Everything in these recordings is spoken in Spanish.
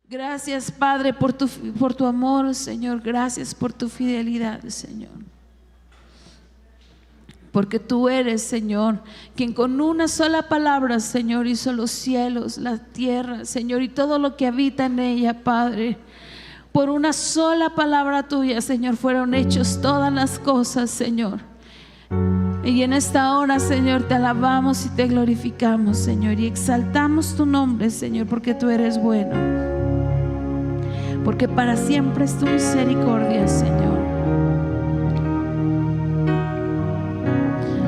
Gracias, Padre, por tu amor, Señor. Gracias por tu fidelidad, Señor. Porque tú eres, Señor, quien con una sola palabra, Señor, hizo los cielos, la tierra, Señor, y todo lo que habita en ella, Padre. Por una sola palabra tuya, Señor, fueron hechos todas las cosas, Señor. Y en esta hora, Señor, te alabamos y te glorificamos, Señor, y exaltamos tu nombre, Señor, porque tú eres bueno. Porque para siempre es tu misericordia, Señor.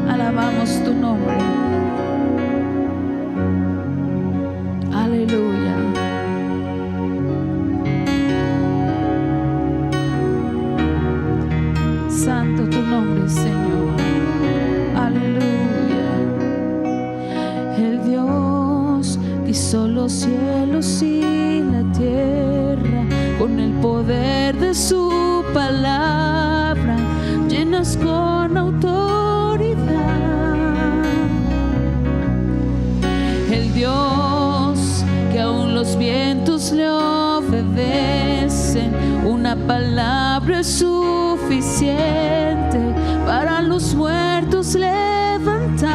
Alabamos tu nombre. Aleluya. Santo tu nombre, Señor. Aleluya. El Dios que hizo los cielos y la tierra con el poder de su palabra, llenas con autoridad. El Dios que aún los vientos le obedecen, una palabra es suficiente para los muertos levantar.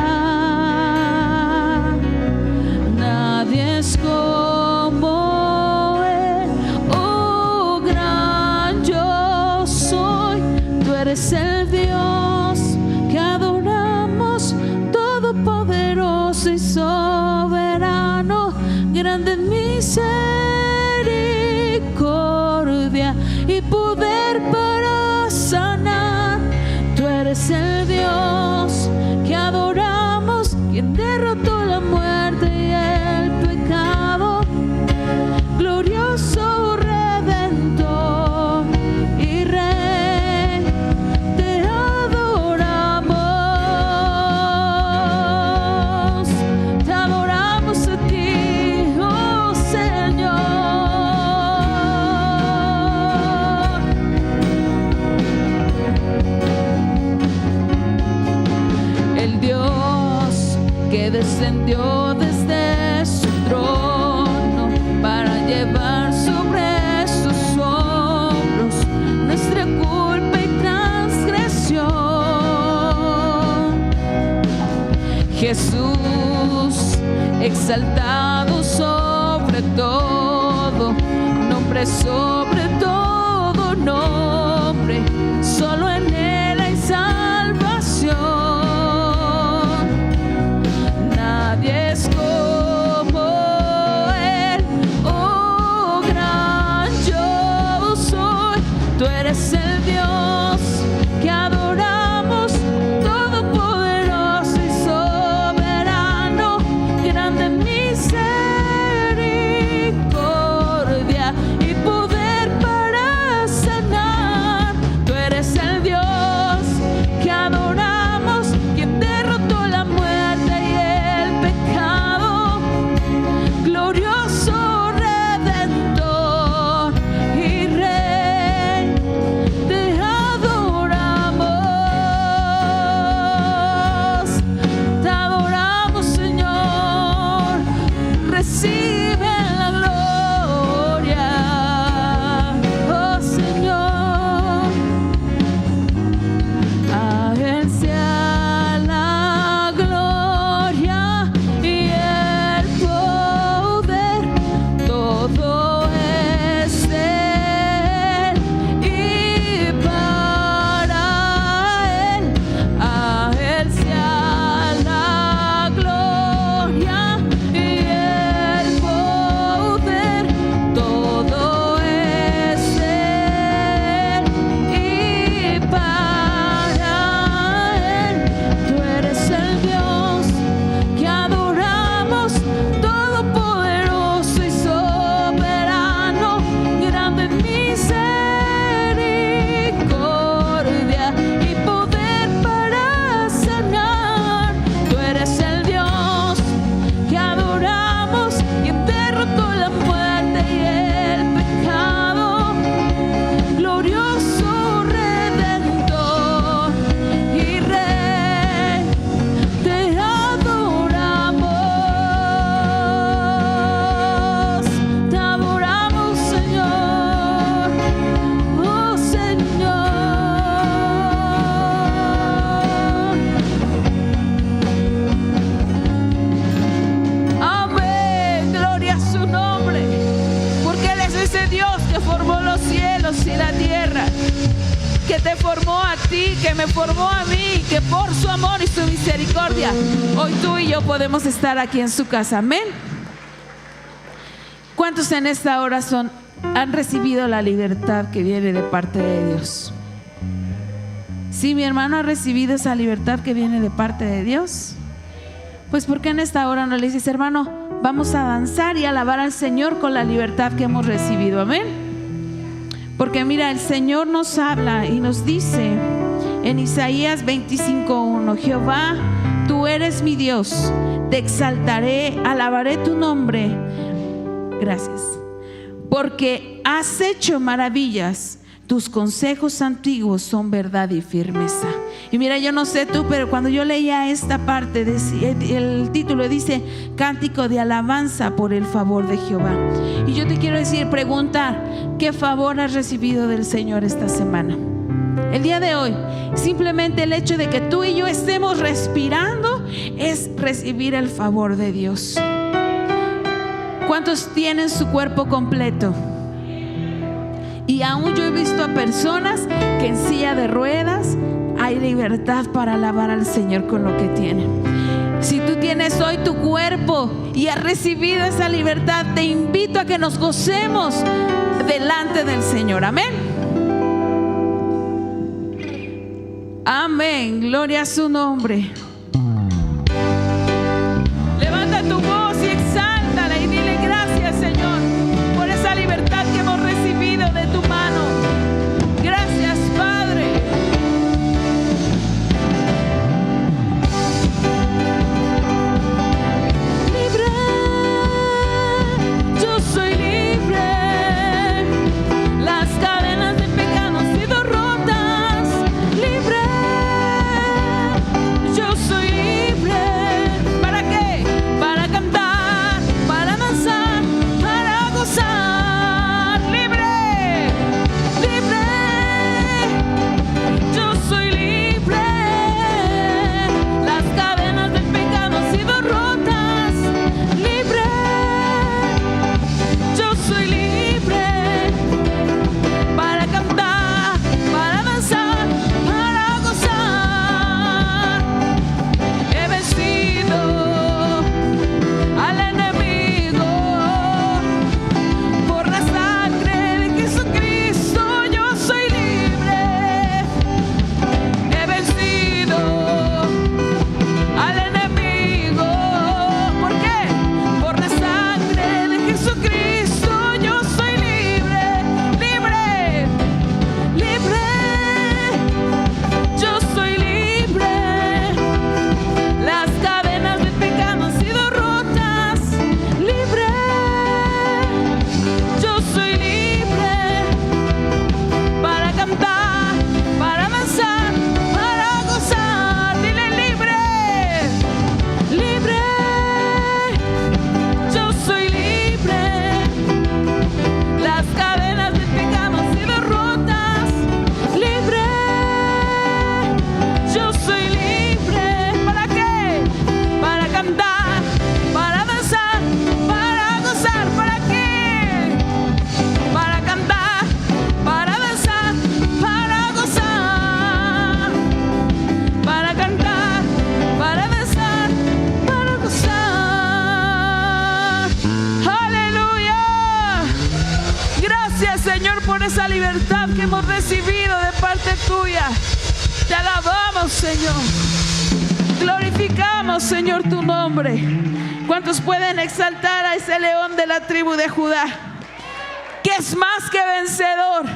Nadie es como Él, oh gran yo soy. Tú eres el Dios que adoramos, todopoderoso y soberano, grande en misericordia y poder para sanar. Tú eres el Dios que adoramos, quien derrotó la muerte y el pecado, glorioso Redentor y Rey. Te adoramos a ti, oh Señor. El Dios que descendió desde su trono para llevar sobre sus hombros nuestra culpa y transgresión. Jesús, exaltado sobre todo nombre, sobre todo nombre, solo en Él hay salvación. Nadie es como Él, oh gran yo soy. Tú eres el Dios que adoramos, todopoderoso y soberano, grande en misericordia y poder para sanar. Tú eres el Dios que adoramos, quien derrotó la muerte y el pecado, glorioso Redentor y Rey. Te adoramos, Señor. Recibe la gloria, oh Señor. A Él sea la gloria y el poder, todo es de Él y para Él. A Él sea la gloria y el poder. te formó a ti, que me formó a mí, que por su amor y su misericordia, hoy tú y yo podemos estar aquí en su casa. Amén. ¿Cuántos en esta hora han recibido la libertad que viene de parte de Dios? Si mi hermano ha recibido esa libertad que viene de parte de Dios, pues ¿por qué en esta hora no le dices, hermano, vamos a danzar y alabar al Señor con la libertad que hemos recibido? Amén. Porque mira, el Señor nos habla y nos dice en Isaías 25:1: Jehová, tú eres mi Dios, te exaltaré, alabaré tu nombre. Gracias, porque has hecho maravillas. Tus consejos antiguos son verdad y firmeza. Y mira, yo no sé tú, pero cuando yo leía esta parte, el título dice Cántico de alabanza por el favor de Jehová. Y yo te quiero preguntar, ¿qué favor has recibido del Señor esta semana? El día de hoy, simplemente el hecho de que tú y yo estemos respirando es recibir el favor de Dios. ¿Cuántos tienen su cuerpo completo? Y aún yo he visto a personas que en silla de ruedas hay libertad para alabar al Señor con lo que tienen. Si tú tienes hoy tu cuerpo y has recibido esa libertad, te invito a que nos gocemos delante del Señor. Amén. Amén. Gloria a su nombre. Levanta tu voz y exáltala y dile gracias, Señor, por esa libertad que hemos recibido de tu mano. Gracias, Padre. Libre, yo soy libre. Las cadenas de pecado han sido rotas. Libre, yo soy libre. ¿Para qué? Para cantar, para danzar, para gozar. Libre, libre, yo soy libre. Las cadenas del pecado han sido rotas. Libre, yo soy libre. Para cantar, para danzar, para gozar. He vencido al enemigo por la sangre de Jesucristo. Yo soy libre. He vencido al enemigo. ¿Por qué? Por la sangre de Jesucristo. Yo soy libre, libre, libre. Yo soy libre. Las cadenas del pecado han sido rotas. Libre, yo soy libre. Para cantar, para danzar, para gozar. Dile libre, libre. Yo soy libre. Las cadenas del pecado han sido rotas. Libre, yo soy libre. ¿Para qué? Para cantar, para danzar, para gozar. ¿Para qué? Para cantar, para danzar, para gozar. Para cantar, para danzar, para gozar. Aleluya. Gracias, Señor, por esa libertad que hemos recibido de parte tuya. Te alabamos, Señor. Glorificamos, Señor, tu nombre. ¿Cuántos pueden exaltar a ese león de la tribu de Judá, que es más que vencedor,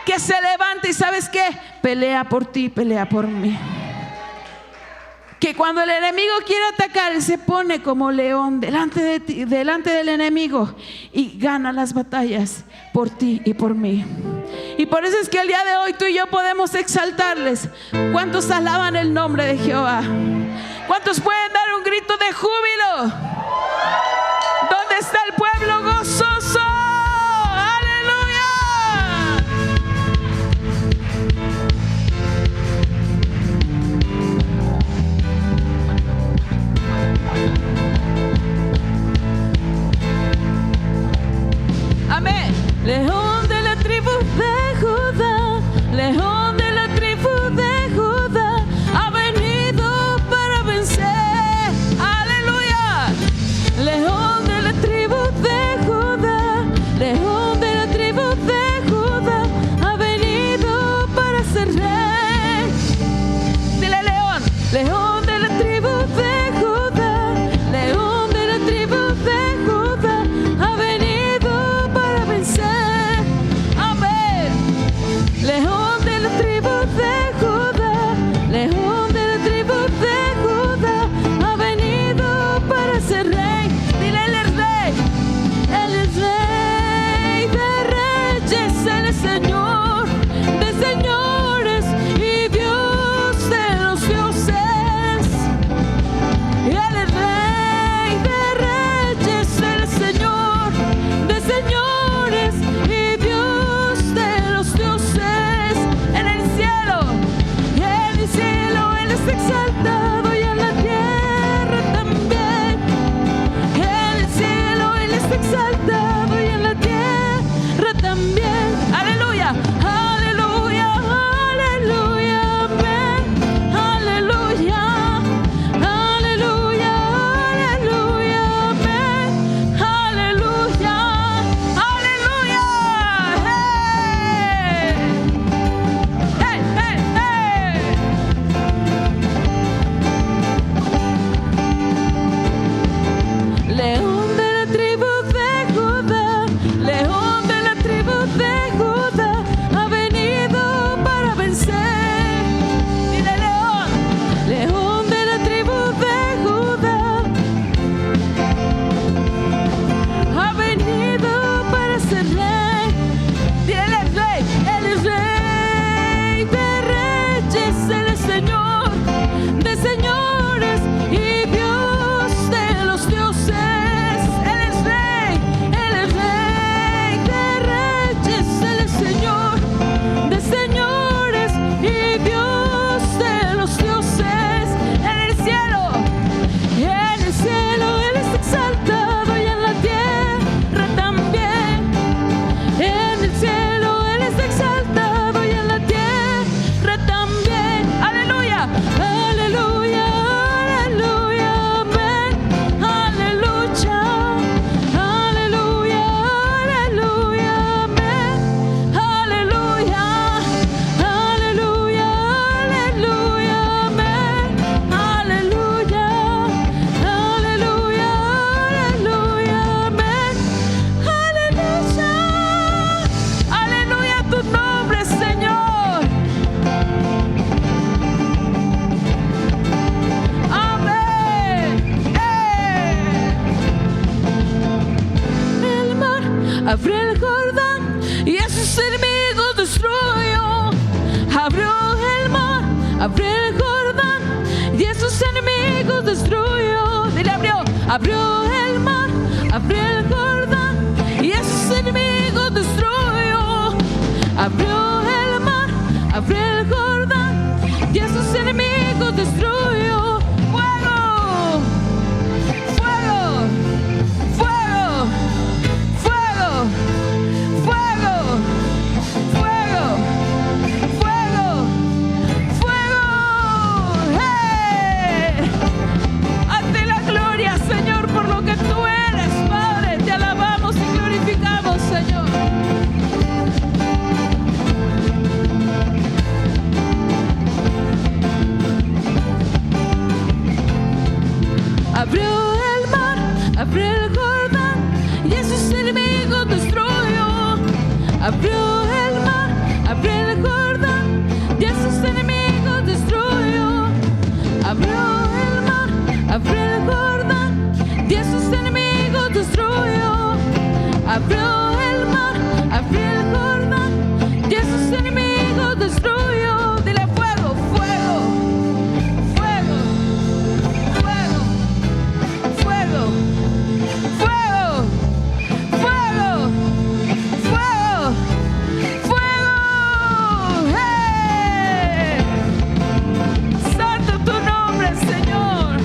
que se levanta y ¿sabes qué? Pelea por ti, pelea por mí? Que cuando el enemigo quiere atacar, él se pone como león delante de ti, delante del enemigo, y gana las batallas por ti y por mí. Y por eso es que el día de hoy tú y yo podemos exaltarles. ¿Cuántos alaban el nombre de Jehová? ¿Cuántos pueden dar un grito de júbilo? ¿Dónde está el pueblo gozoso? ¡Aleluya! Amén. León de la tribu de Judá, león abrió el Jordán y a sus enemigos destruyó. Abrió el mar, abrió el Jordán y a sus enemigos destruyó. Dile, abrió el mar, abrió el Jordán y a sus enemigos destruyó. Abrió el mar, abrió el Jordán y a sus enemigos destruyó. Fuego, fuego, fuego, fuego, fuego, fuego, fuego, fuego. ¡Hey! Ante la gloria, Señor, por lo que tú eres, Padre, te alabamos y glorificamos, Señor. Abrió el mar, abrió el Jordán y a sus enemigos destruyó. Abrió el mar, abrió el Jordán y a sus enemigos destruyó. Abrió el mar, abrió el Jordán y a sus enemigos destruyó. Abrió el mar, abrió el Jordán y a sus enemigos destruyó. Dile, fuego, fuego, fuego, fuego, fuego, fuego, fuego, fuego, fuego. ¡Hey! Santo tu nombre, Señor.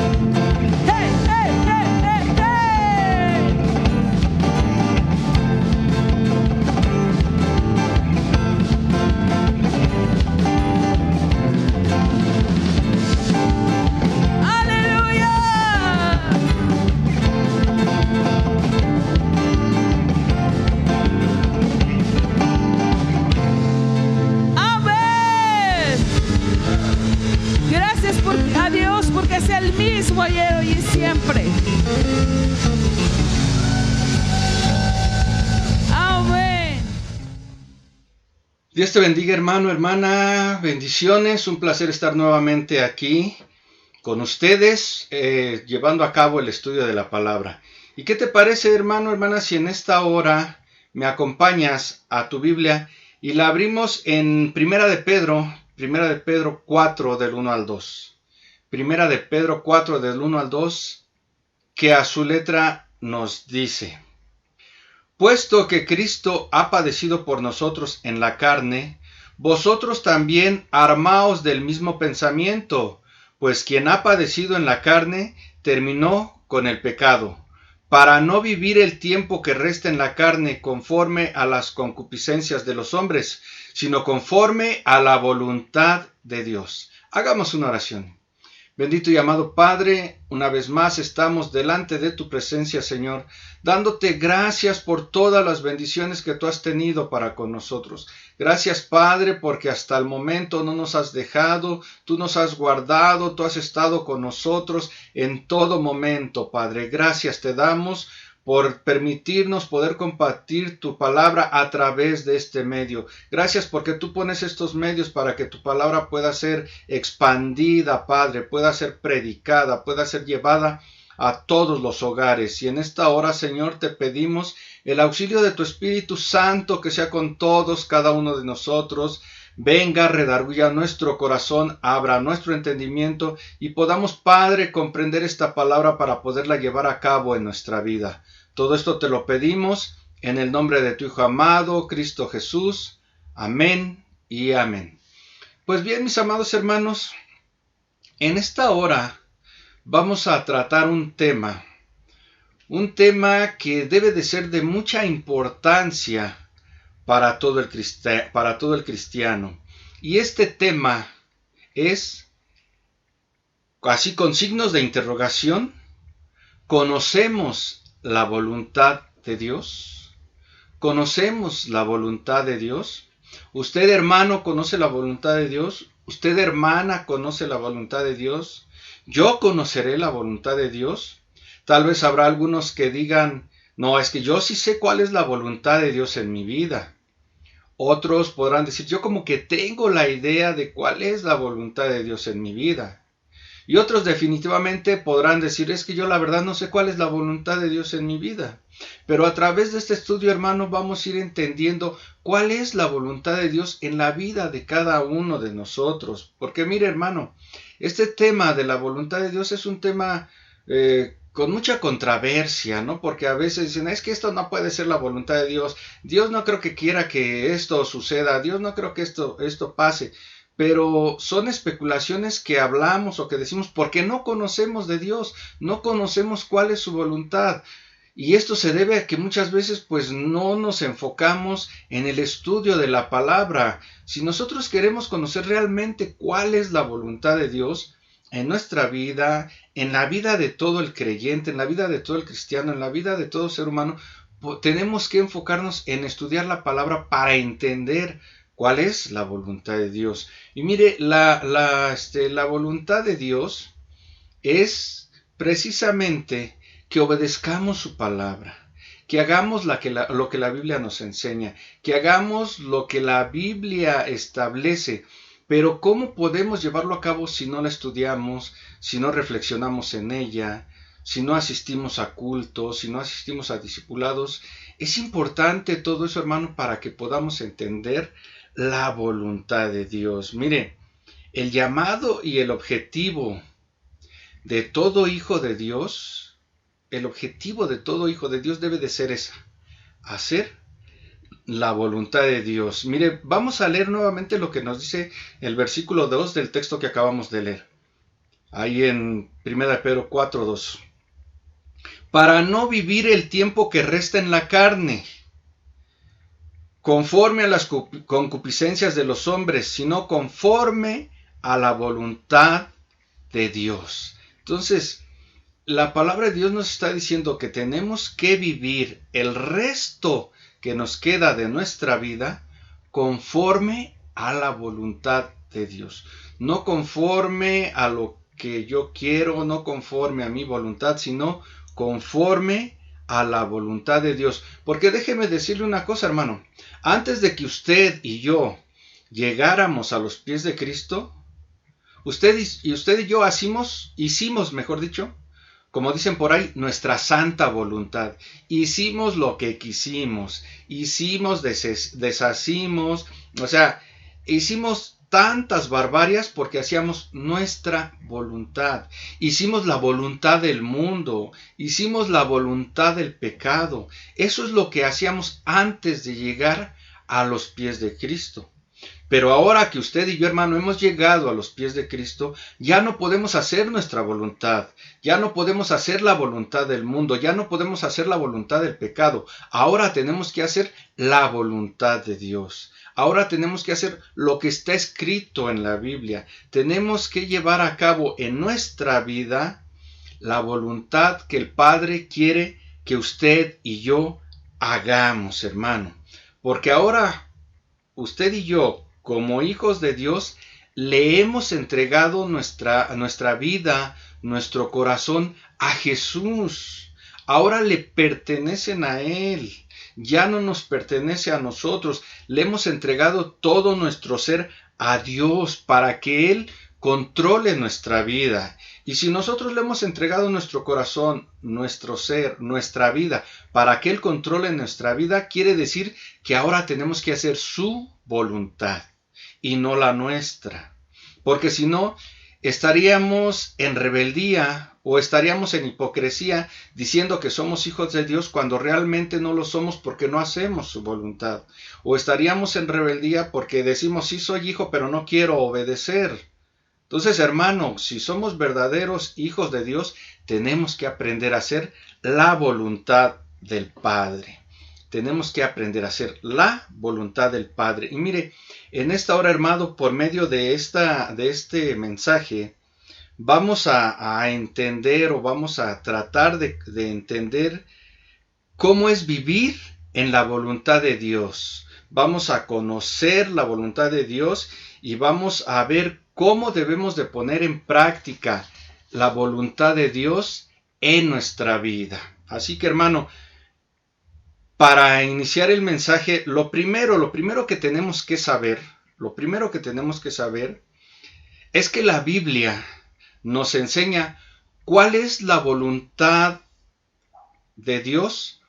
¡Hey, hey, hey, hey, hey! ¡Aleluya! Amén. Gracias a Dios porque es el mismo ayer, hoy y siempre. Amén. Dios te bendiga, hermano, hermana, bendiciones, un placer estar nuevamente aquí con ustedes, llevando a cabo el estudio de la palabra. ¿Y qué te parece, hermano, hermana, si en esta hora me acompañas a tu Biblia y la abrimos en Primera de Pedro 4 del 1 al 2? Primera de Pedro 4 del 1 al 2, que a su letra nos dice: puesto que Cristo ha padecido por nosotros en la carne, vosotros también armaos del mismo pensamiento, pues quien ha padecido en la carne terminó con el pecado, para no vivir el tiempo que resta en la carne conforme a las concupiscencias de los hombres, sino conforme a la voluntad de Dios. Hagamos una oración. Bendito y amado Padre, una vez más estamos delante de tu presencia, Señor, dándote gracias por todas las bendiciones que tú has tenido para con nosotros. Gracias, Padre, porque hasta el momento no nos has dejado, tú nos has guardado, tú has estado con nosotros en todo momento, Padre. Gracias te damos por permitirnos poder compartir tu palabra a través de este medio. Gracias porque tú pones estos medios para que tu palabra pueda ser expandida, Padre, pueda ser predicada, pueda ser llevada a todos los hogares. Y en esta hora, Señor, te pedimos el auxilio de tu Espíritu Santo, que sea con todos, cada uno de nosotros. Venga, redarguya nuestro corazón, abra nuestro entendimiento y podamos, Padre, comprender esta palabra para poderla llevar a cabo en nuestra vida. Todo esto te lo pedimos en el nombre de tu Hijo amado, Cristo Jesús. Amén y amén. Pues bien, mis amados hermanos, en esta hora vamos a tratar un tema que debe de ser de mucha importancia para todo el cristiano. Y este tema es, así con signos de interrogación: ¿conocemos la voluntad de Dios? ¿Conocemos la voluntad de Dios? ¿Usted, hermano, conoce la voluntad de Dios? ¿Usted, hermana, conoce la voluntad de Dios? ¿Yo conoceré la voluntad de Dios? Tal vez habrá algunos que digan: no, es que yo sí sé cuál es la voluntad de Dios en mi vida. Otros podrán decir: yo como que tengo la idea de cuál es la voluntad de Dios en mi vida. Y otros definitivamente podrán decir, es que yo la verdad no sé cuál es la voluntad de Dios en mi vida. Pero a través de este estudio, hermano, vamos a ir entendiendo cuál es la voluntad de Dios en la vida de cada uno de nosotros. Porque mire, hermano, este tema de la voluntad de Dios es un tema con mucha controversia, ¿no? Porque a veces dicen, es que esto no puede ser la voluntad de Dios. Dios no creo que quiera que esto suceda. Dios no creo que esto pase. Pero son especulaciones que hablamos o que decimos porque no conocemos de Dios, no conocemos cuál es su voluntad. Y esto se debe a que muchas veces pues no nos enfocamos en el estudio de la palabra. Si nosotros queremos conocer realmente cuál es la voluntad de Dios en nuestra vida, en la vida de todo el creyente, en la vida de todo el cristiano, en la vida de todo ser humano, tenemos que enfocarnos en estudiar la palabra para entender cuál es la voluntad de Dios. Y mire, la voluntad de Dios es precisamente que obedezcamos su palabra, que hagamos lo que la Biblia nos enseña, que hagamos lo que la Biblia establece. Pero ¿cómo podemos llevarlo a cabo si no la estudiamos, si no reflexionamos en ella, si no asistimos a cultos, si no asistimos a discipulados? Es importante todo eso, hermano, para que podamos entender la voluntad de Dios. Mire, el llamado y el objetivo de todo hijo de Dios, el objetivo de todo hijo de Dios debe de ser esa, hacer la voluntad de Dios. Mire, vamos a leer nuevamente lo que nos dice el versículo 2 del texto que acabamos de leer. Ahí en 1 Pedro 4:2. Para no vivir el tiempo que resta en la carne, conforme a las concupiscencias de los hombres, sino conforme a la voluntad de Dios. Entonces, la palabra de Dios nos está diciendo que tenemos que vivir el resto que nos queda de nuestra vida conforme a la voluntad de Dios. No conforme a lo que yo quiero, no conforme a mi voluntad, sino conforme a la voluntad de Dios. Porque déjeme decirle una cosa, hermano. Antes de que usted y yo llegáramos a los pies de Cristo, usted y yo hicimos, mejor dicho, como dicen por ahí, nuestra santa voluntad. Hicimos lo que quisimos, deshacimos, o sea, hicimos tantas barbarias porque hacíamos nuestra voluntad. Hicimos la voluntad del mundo, hicimos la voluntad del pecado. Eso es lo que hacíamos antes de llegar a los pies de Cristo. Pero ahora que usted y yo, hermano, hemos llegado a los pies de Cristo, ya no podemos hacer nuestra voluntad, ya no podemos hacer la voluntad del mundo, ya no podemos hacer la voluntad del pecado. Ahora tenemos que hacer la voluntad de Dios. Ahora tenemos que hacer lo que está escrito en la Biblia. Tenemos que llevar a cabo en nuestra vida la voluntad que el Padre quiere que usted y yo hagamos, hermano. Porque ahora usted y yo, como hijos de Dios, le hemos entregado nuestra vida, nuestro corazón a Jesús. Ahora le pertenecen a Él. Ya no nos pertenece a nosotros. Le hemos entregado todo nuestro ser a Dios para que Él controle nuestra vida. Y si nosotros le hemos entregado nuestro corazón, nuestro ser, nuestra vida, para que Él controle nuestra vida, quiere decir que ahora tenemos que hacer su voluntad y no la nuestra. Porque si no, estaríamos en rebeldía o estaríamos en hipocresía diciendo que somos hijos de Dios cuando realmente no lo somos porque no hacemos su voluntad. O estaríamos en rebeldía porque decimos sí soy hijo pero no quiero obedecer. Entonces, hermano, si somos verdaderos hijos de Dios, tenemos que aprender a hacer la voluntad del Padre. Tenemos que aprender a hacer la voluntad del Padre. Y mire, en esta hora, hermano, por medio de este mensaje, vamos a entender o vamos a tratar de entender cómo es vivir en la voluntad de Dios. Vamos a conocer la voluntad de Dios y vamos a ver cómo debemos de poner en práctica la voluntad de Dios en nuestra vida. Así que, hermano, para iniciar el mensaje, lo primero que tenemos que saber es que la Biblia nos enseña cuál es la voluntad de Dios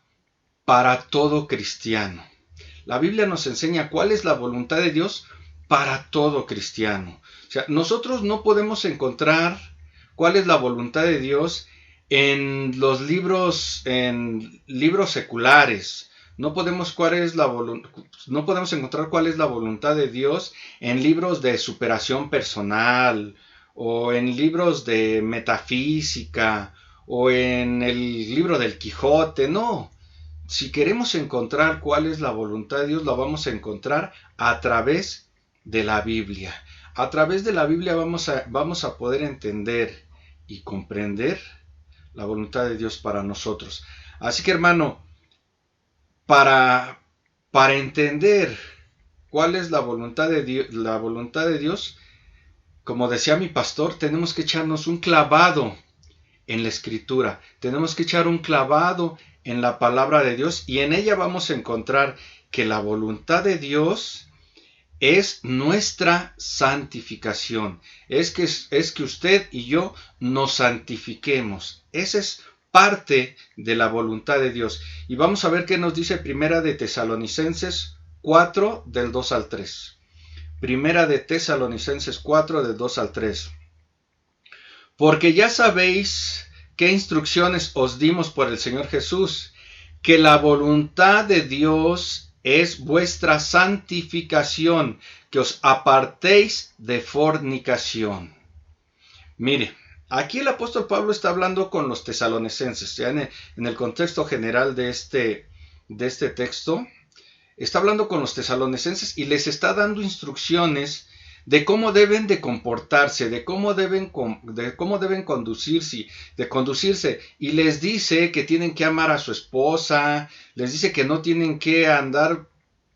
para todo cristiano. La Biblia nos enseña cuál es la voluntad de Dios para todo cristiano. O sea, nosotros no podemos encontrar cuál es la voluntad de Dios en los libros seculares. No podemos encontrar cuál es la voluntad de Dios en libros de superación personal, o en libros de metafísica, o en el libro del Quijote. No. Si queremos encontrar cuál es la voluntad de Dios, la vamos a encontrar a través de la Biblia. A través de la Biblia vamos a poder entender y comprender la voluntad de Dios para nosotros. Así que, hermano, para entender cuál es la voluntad de Dios, como decía mi pastor, tenemos que echarnos un clavado en la Escritura. Tenemos que echar un clavado en la palabra de Dios, y en ella vamos a encontrar que la voluntad de Dios es nuestra santificación. Es que usted y yo nos santifiquemos. Esa es parte de la voluntad de Dios. Y vamos a ver qué nos dice Primera de Tesalonicenses 4, del 2 al 3. Primera de Tesalonicenses 4, del 2 al 3. Porque ya sabéis qué instrucciones os dimos por el Señor Jesús, que la voluntad de Dios es vuestra santificación, que os apartéis de fornicación. Mire, aquí el apóstol Pablo está hablando con los tesalonicenses, ya en el contexto general de este texto, está hablando con los tesalonicenses y les está dando instrucciones de cómo deben de comportarse, de cómo deben conducirse, y les dice que tienen que amar a su esposa, les dice que no tienen que andar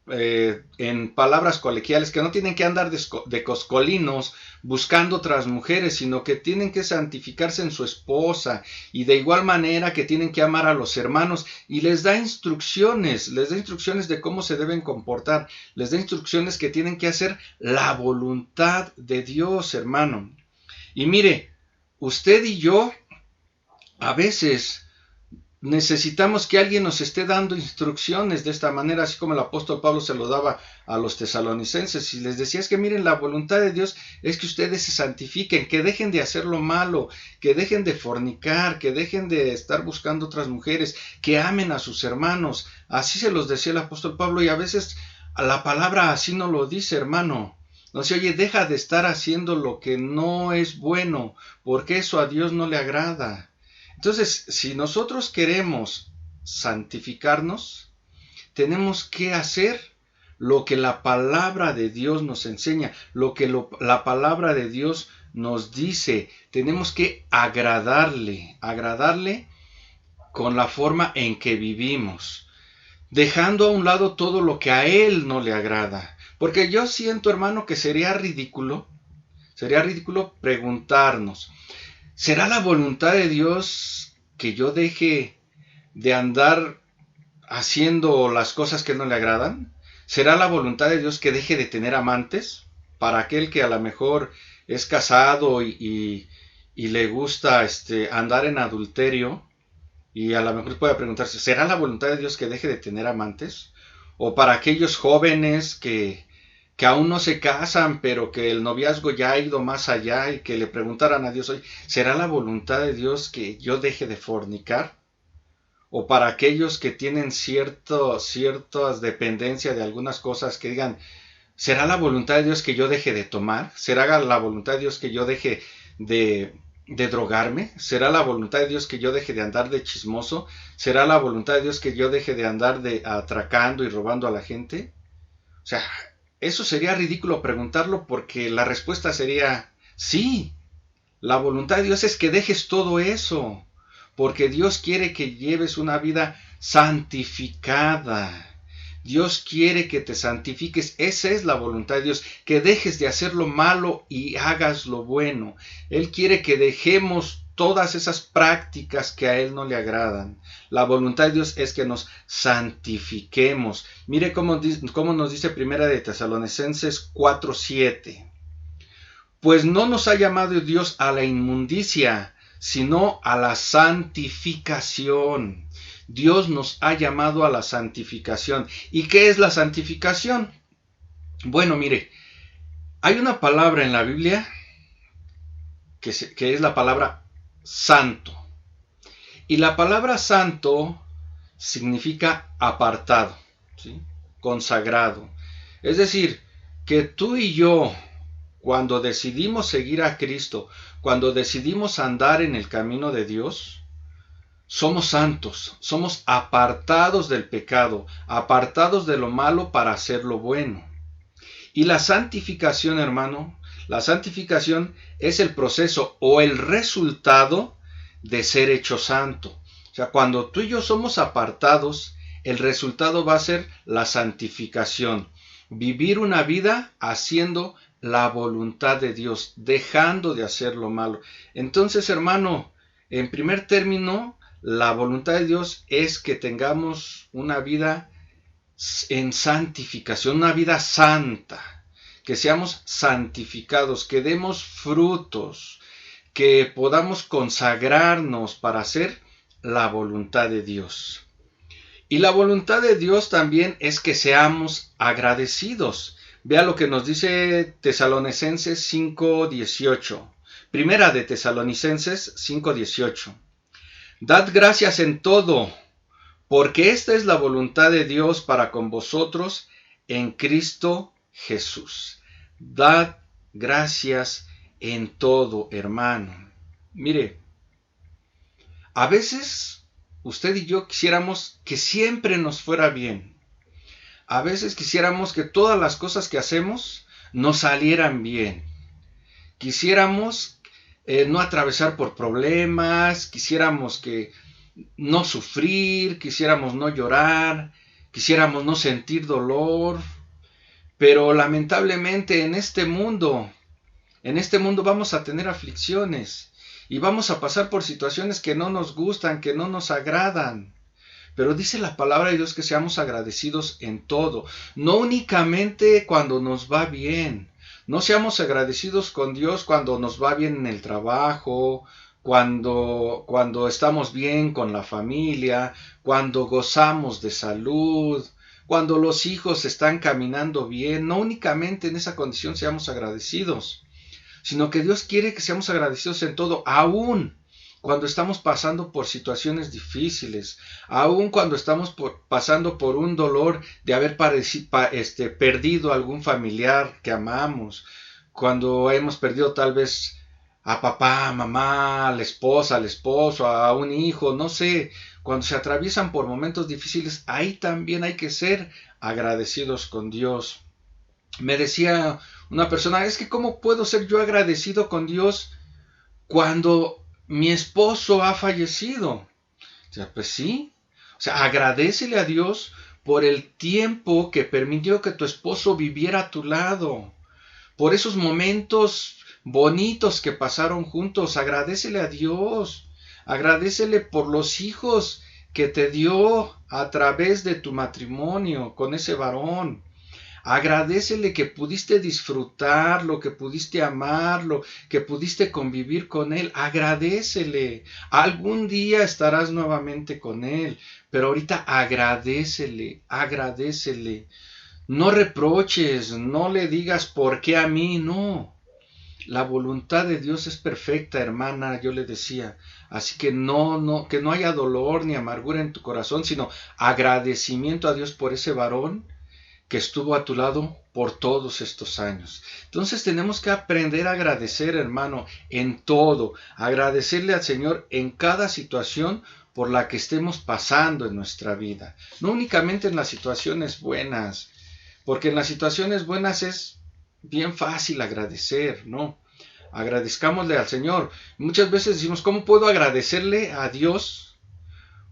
en palabras colegiales, que no tienen que andar de coscolinos buscando otras mujeres, sino que tienen que santificarse en su esposa, y de igual manera que tienen que amar a los hermanos, y les da instrucciones de cómo se deben comportar, les da instrucciones que tienen que hacer la voluntad de Dios, hermano. Y mire, usted y yo a veces necesitamos que alguien nos esté dando instrucciones de esta manera, así como el apóstol Pablo se lo daba a los tesalonicenses, y les decía: es que miren, la voluntad de Dios es que ustedes se santifiquen, que dejen de hacer lo malo, que dejen de fornicar, que dejen de estar buscando otras mujeres, que amen a sus hermanos. Así se los decía el apóstol Pablo, y a veces la palabra así no lo dice, hermano. No se oye, deja de estar haciendo lo que no es bueno, porque eso a Dios no le agrada. Entonces, si nosotros queremos santificarnos, tenemos que hacer lo que la palabra de Dios nos enseña, lo que la palabra de Dios nos dice. Tenemos que agradarle con la forma en que vivimos, dejando a un lado todo lo que a Él no le agrada. Porque yo siento, hermano, que sería ridículo preguntarnos: ¿será la voluntad de Dios que yo deje de andar haciendo las cosas que no le agradan? ¿Será la voluntad de Dios que deje de tener amantes? Para aquel que a lo mejor es casado y le gusta andar en adulterio, y a lo mejor puede preguntarse: ¿será la voluntad de Dios que deje de tener amantes? O para aquellos jóvenes que aún no se casan, pero que el noviazgo ya ha ido más allá, y que le preguntaran a Dios: oye, ¿será la voluntad de Dios que yo deje de fornicar? O para aquellos que tienen ciertas dependencias de algunas cosas, que digan: ¿será la voluntad de Dios que yo deje de tomar? ¿Será la voluntad de Dios que yo deje de drogarme? ¿Será la voluntad de Dios que yo deje de andar de chismoso? ¿Será la voluntad de Dios que yo deje de andar de atracando y robando a la gente? O sea, eso sería ridículo preguntarlo, porque la respuesta sería sí. La voluntad de Dios es que dejes todo eso, porque Dios quiere que lleves una vida santificada. Dios quiere que te santifiques. Esa es la voluntad de Dios, que dejes de hacer lo malo y hagas lo bueno. Él quiere que dejemos todas esas prácticas que a Él no le agradan. La voluntad de Dios es que nos santifiquemos. Mire cómo nos dice Primera de Tesalonicenses 4:7. Pues no nos ha llamado Dios a la inmundicia, sino a la santificación. Dios nos ha llamado a la santificación. ¿Y qué es la santificación? Bueno, mire, hay una palabra en la Biblia que es la palabra santo. Y la palabra santo significa apartado, ¿sí? Consagrado. Es decir, que tú y yo, cuando decidimos seguir a Cristo, cuando decidimos andar en el camino de Dios, somos santos, somos apartados del pecado, apartados de lo malo para hacer lo bueno. Y la santificación, hermano, la santificación es el proceso o el resultado de ser hecho santo. O sea, cuando tú y yo somos apartados, el resultado va a ser la santificación. Vivir una vida haciendo la voluntad de Dios, dejando de hacer lo malo. Entonces, hermano, en primer término, la voluntad de Dios es que tengamos una vida en santificación, una vida santa, que seamos santificados, que demos frutos, que podamos consagrarnos para hacer la voluntad de Dios. Y la voluntad de Dios también es que seamos agradecidos. Vea lo que nos dice Tesalonicenses 5:18. Primera de Tesalonicenses 5:18. Dad gracias en todo, porque esta es la voluntad de Dios para con vosotros en Cristo Jesús. Dad gracias en todo, hermano. Mire, a veces usted y yo quisiéramos que siempre nos fuera bien. A veces quisiéramos que todas las cosas que hacemos nos salieran bien. Quisiéramos no atravesar por problemas, quisiéramos que no sufrir, quisiéramos no llorar, quisiéramos no sentir dolor. Pero lamentablemente en este mundo vamos a tener aflicciones y vamos a pasar por situaciones que no nos gustan, que no nos agradan. Pero dice la palabra de Dios que seamos agradecidos en todo, no únicamente cuando nos va bien. No seamos agradecidos con Dios cuando nos va bien en el trabajo, cuando estamos bien con la familia, cuando gozamos de salud, cuando los hijos están caminando bien. No únicamente en esa condición seamos agradecidos, sino que Dios quiere que seamos agradecidos en todo, aún cuando estamos pasando por situaciones difíciles, aún cuando estamos pasando por un dolor de haber perdido algún familiar que amamos, cuando hemos perdido tal vez a papá, a mamá, a la esposa, al esposo, a un hijo, no sé, cuando se atraviesan por momentos difíciles, ahí también hay que ser agradecidos con Dios. Me decía una persona, es que ¿cómo puedo ser yo agradecido con Dios cuando mi esposo ha fallecido? O sea, pues sí. O sea, agradécele a Dios por el tiempo que permitió que tu esposo viviera a tu lado, por esos momentos bonitos que pasaron juntos. Agradécele a Dios. Agradécele por los hijos que te dio a través de tu matrimonio con ese varón. Agradécele que pudiste disfrutarlo, que pudiste amarlo, que pudiste convivir con él. Agradécele. Algún día estarás nuevamente con él, pero ahorita agradécele, agradécele. No reproches, no le digas por qué a mí, no. La voluntad de Dios es perfecta, hermana, yo le decía. Así que que no haya dolor ni amargura en tu corazón, sino agradecimiento a Dios por ese varón que estuvo a tu lado por todos estos años. Entonces tenemos que aprender a agradecer, hermano, en todo. Agradecerle al Señor en cada situación por la que estemos pasando en nuestra vida. No únicamente en las situaciones buenas, porque en las situaciones buenas es bien fácil agradecer, ¿no? Agradezcámosle al Señor. Muchas veces decimos, ¿cómo puedo agradecerle a Dios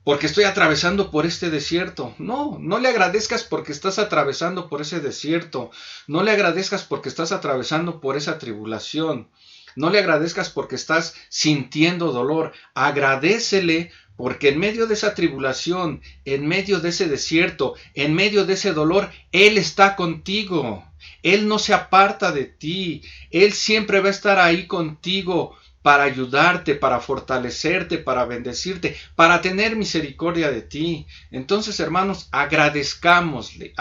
porque estoy atravesando por este desierto? No, no le agradezcas porque estás atravesando por ese desierto. No le agradezcas porque estás atravesando por esa tribulación. No le agradezcas porque estás sintiendo dolor. Agradécele Porque en medio de esa tribulación, en medio de ese desierto, en medio de ese dolor, Él está contigo. Él no se aparta de ti. Él siempre va a estar ahí contigo para ayudarte, para fortalecerte, para bendecirte, para tener misericordia de ti. Entonces, hermanos, agradezcámosle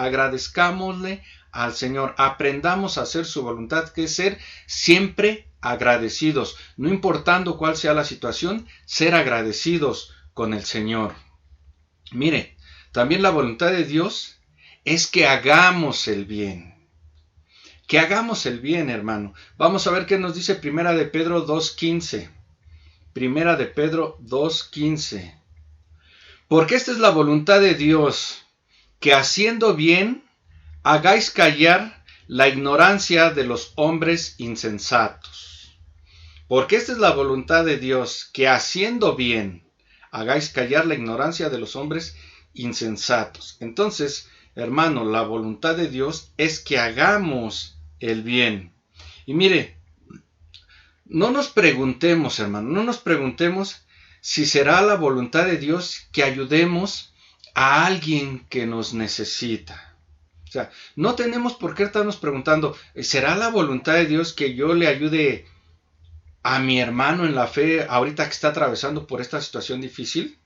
al Señor. Aprendamos a hacer su voluntad, que es ser siempre agradecidos. No importando cuál sea la situación, ser agradecidos con el Señor. Mire, también la voluntad de Dios es que hagamos el bien. Que hagamos el bien, hermano. Vamos a ver qué nos dice Primera de Pedro 2:15. Primera de Pedro 2:15. Porque esta es la voluntad de Dios, que haciendo bien, hagáis callar la ignorancia de los hombres insensatos. Porque esta es la voluntad de Dios, que haciendo bien, hagáis callar la ignorancia de los hombres insensatos. Entonces, hermano, la voluntad de Dios es que hagamos el bien. Y mire, no nos preguntemos, hermano, no nos preguntemos si será la voluntad de Dios que ayudemos a alguien que nos necesita. O sea, no tenemos por qué estarnos preguntando, ¿será la voluntad de Dios que yo le ayude a mi hermano en la fe ahorita que está atravesando por esta situación difícil?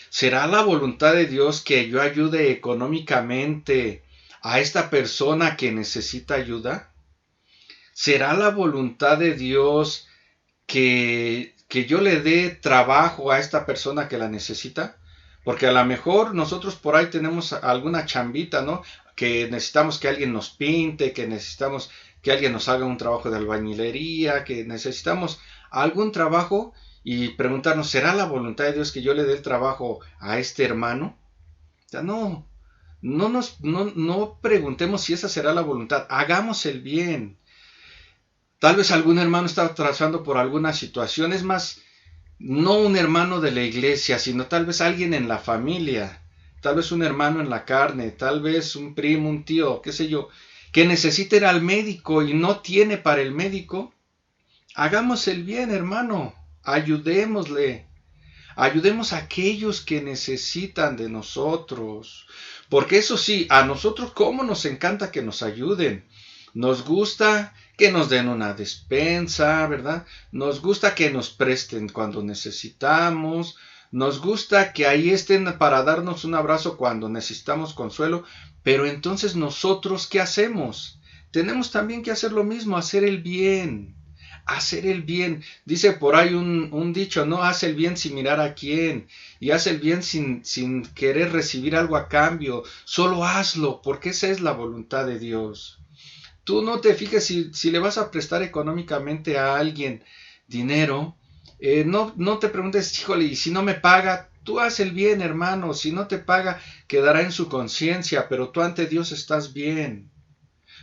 ¿Será la voluntad de Dios que yo ayude económicamente a esta persona que necesita ayuda? ¿Será la voluntad de Dios que yo le dé trabajo a esta persona que la necesita? Porque a lo mejor nosotros por ahí tenemos alguna chambita, ¿no? Que necesitamos que alguien nos pinte, que necesitamos que alguien nos haga un trabajo de albañilería, que necesitamos algún trabajo y preguntarnos, ¿será la voluntad de Dios que yo le dé el trabajo a este hermano? O sea, no preguntemos si esa será la voluntad, hagamos el bien. Tal vez algún hermano está atravesando por alguna situación, es más, no un hermano de la iglesia, sino tal vez alguien en la familia, tal vez un hermano en la carne, tal vez un primo, un tío, qué sé yo, que necesita ir al médico y no tiene para el médico. Hagamos el bien, hermano, ayudémosle, ayudemos a aquellos que necesitan de nosotros, porque eso sí, a nosotros cómo nos encanta que nos ayuden. Nos gusta que nos den una despensa, ¿verdad? Nos gusta que nos presten cuando necesitamos. Nos gusta que ahí estén para darnos un abrazo cuando necesitamos consuelo. Pero entonces nosotros, ¿qué hacemos? Tenemos también que hacer lo mismo, hacer el bien. Hacer el bien. Dice por ahí un dicho, ¿no? Haz el bien sin mirar a quién. Y haz el bien sin querer recibir algo a cambio. Solo hazlo, porque esa es la voluntad de Dios. Tú no te fijes si le vas a prestar económicamente a alguien dinero, no te preguntes, híjole, y si no me paga, tú haz el bien, hermano. Si no te paga, quedará en su conciencia, pero tú ante Dios estás bien.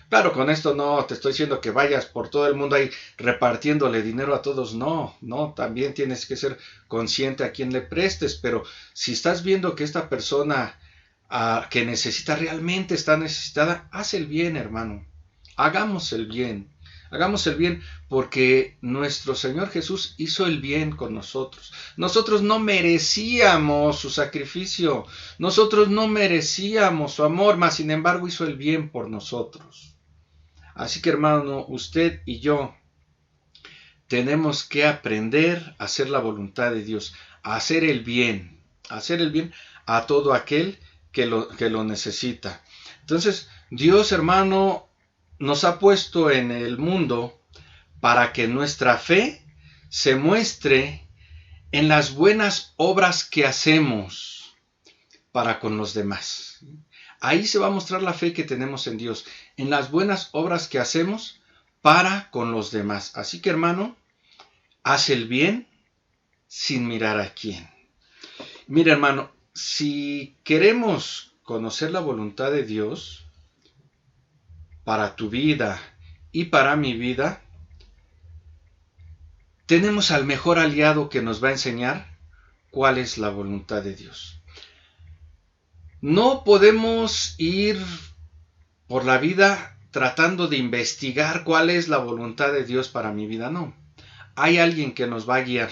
Claro, con esto no te estoy diciendo que vayas por todo el mundo ahí repartiéndole dinero a todos, no, también tienes que ser consciente a quién le prestes, pero si estás viendo que esta persona que necesita realmente está necesitada, haz el bien, hermano. Hagamos el bien porque nuestro Señor Jesús hizo el bien con nosotros. Nosotros no merecíamos su sacrificio, nosotros no merecíamos su amor, mas sin embargo hizo el bien por nosotros. Así que hermano, usted y yo tenemos que aprender a hacer la voluntad de Dios, a hacer el bien a todo aquel que lo necesita. Entonces, Dios, hermano, nos ha puesto en el mundo para que nuestra fe se muestre en las buenas obras que hacemos para con los demás. Ahí se va a mostrar la fe que tenemos en Dios, en las buenas obras que hacemos para con los demás. Así que, hermano, haz el bien sin mirar a quién. Mira, hermano, si queremos conocer la voluntad de Dios para tu vida y para mi vida, tenemos al mejor aliado que nos va a enseñar cuál es la voluntad de Dios. No podemos ir por la vida tratando de investigar cuál es la voluntad de Dios para mi vida, no. Hay alguien que nos va a guiar,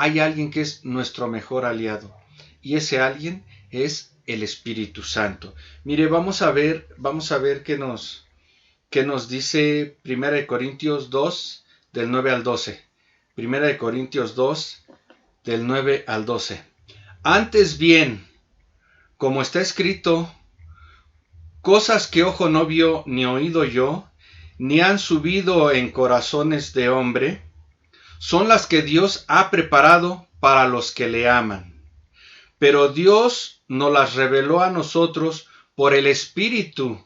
hay alguien que es nuestro mejor aliado. Y ese alguien es el Espíritu Santo. Mire, vamos a ver qué nos dice 1 Corintios 2, del 9 al 12. 1 Corintios 2, del 9 al 12. Antes bien, como está escrito, cosas que ojo no vio ni oído yo, ni han subido en corazones de hombre, son las que Dios ha preparado para los que le aman. Pero Dios nos las reveló a nosotros por el Espíritu,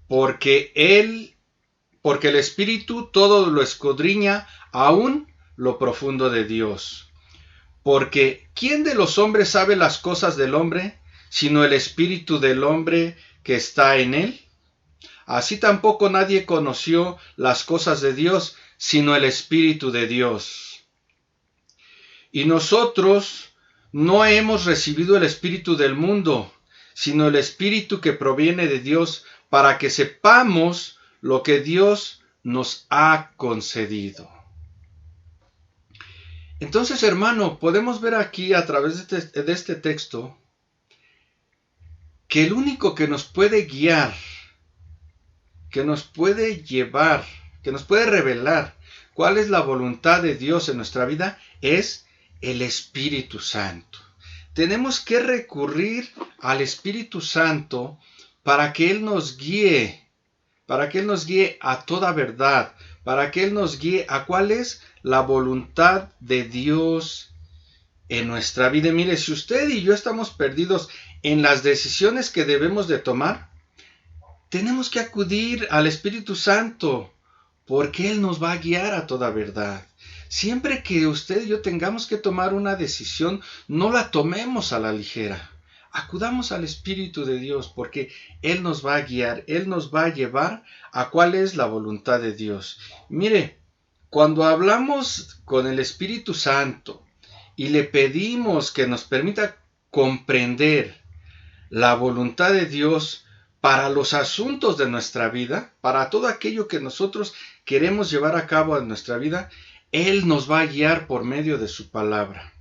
porque el Espíritu todo lo escudriña, aún lo profundo de Dios. Porque ¿quién de los hombres sabe las cosas del hombre, sino el Espíritu del hombre que está en él? Así tampoco nadie conoció las cosas de Dios, sino el Espíritu de Dios. Y nosotros no hemos recibido el Espíritu del mundo, sino el Espíritu que proviene de Dios, para que sepamos lo que Dios nos ha concedido. Entonces, hermano, podemos ver aquí a través de este texto que el único que nos puede guiar, que nos puede llevar, que nos puede revelar cuál es la voluntad de Dios en nuestra vida es el Espíritu Santo. Tenemos que recurrir al Espíritu Santo para que Él nos guíe, a toda verdad, para que Él nos guíe a cuál es la voluntad de Dios en nuestra vida. Y mire, si usted y yo estamos perdidos en las decisiones que debemos de tomar, tenemos que acudir al Espíritu Santo, porque Él nos va a guiar a toda verdad. Siempre que usted y yo tengamos que tomar una decisión, no la tomemos a la ligera. Acudamos al Espíritu de Dios, porque Él nos va a guiar, Él nos va a llevar a cuál es la voluntad de Dios. Mire, cuando hablamos con el Espíritu Santo y le pedimos que nos permita comprender la voluntad de Dios para los asuntos de nuestra vida, para todo aquello que nosotros queremos llevar a cabo en nuestra vida, Él nos va a guiar por medio de su palabra,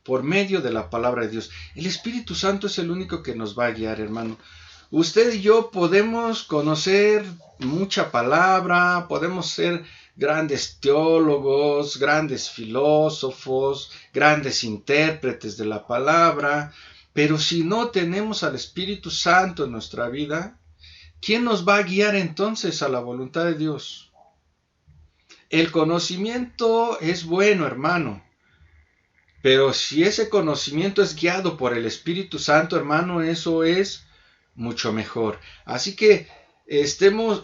por medio de la palabra de Dios. El Espíritu Santo es el único que nos va a guiar, hermano. Usted y yo podemos conocer mucha palabra, podemos ser grandes teólogos, grandes filósofos, grandes intérpretes de la palabra, pero si no tenemos al Espíritu Santo en nuestra vida, ¿quién nos va a guiar entonces a la voluntad de Dios? El conocimiento es bueno, hermano, pero si ese conocimiento es guiado por el Espíritu Santo, hermano, eso es mucho mejor. Así que estemos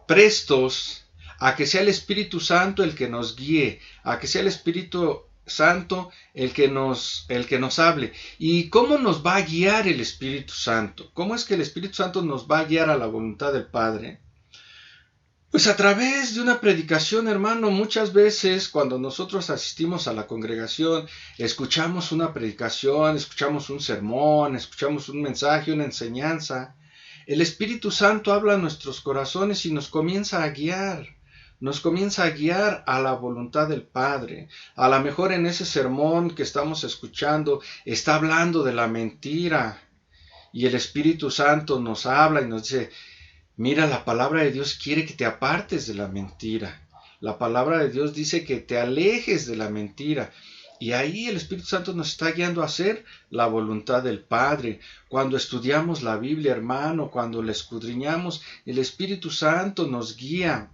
prestos a que sea el Espíritu Santo el que nos guíe, a que sea el Espíritu Santo el que nos hable. ¿Y cómo nos va a guiar el Espíritu Santo? ¿Cómo es que el Espíritu Santo nos va a guiar a la voluntad del Padre? Pues a través de una predicación, hermano. Muchas veces cuando nosotros asistimos a la congregación, escuchamos una predicación, escuchamos un sermón, escuchamos un mensaje, una enseñanza. El Espíritu Santo habla a nuestros corazones y nos comienza a guiar. Nos comienza a guiar a la voluntad del Padre. A lo mejor en ese sermón que estamos escuchando está hablando de la mentira. Y el Espíritu Santo nos habla y nos dice: mira, la palabra de Dios quiere que te apartes de la mentira. La palabra de Dios dice que te alejes de la mentira. Y ahí el Espíritu Santo nos está guiando a hacer la voluntad del Padre. Cuando estudiamos la Biblia, hermano, cuando la escudriñamos, el Espíritu Santo nos guía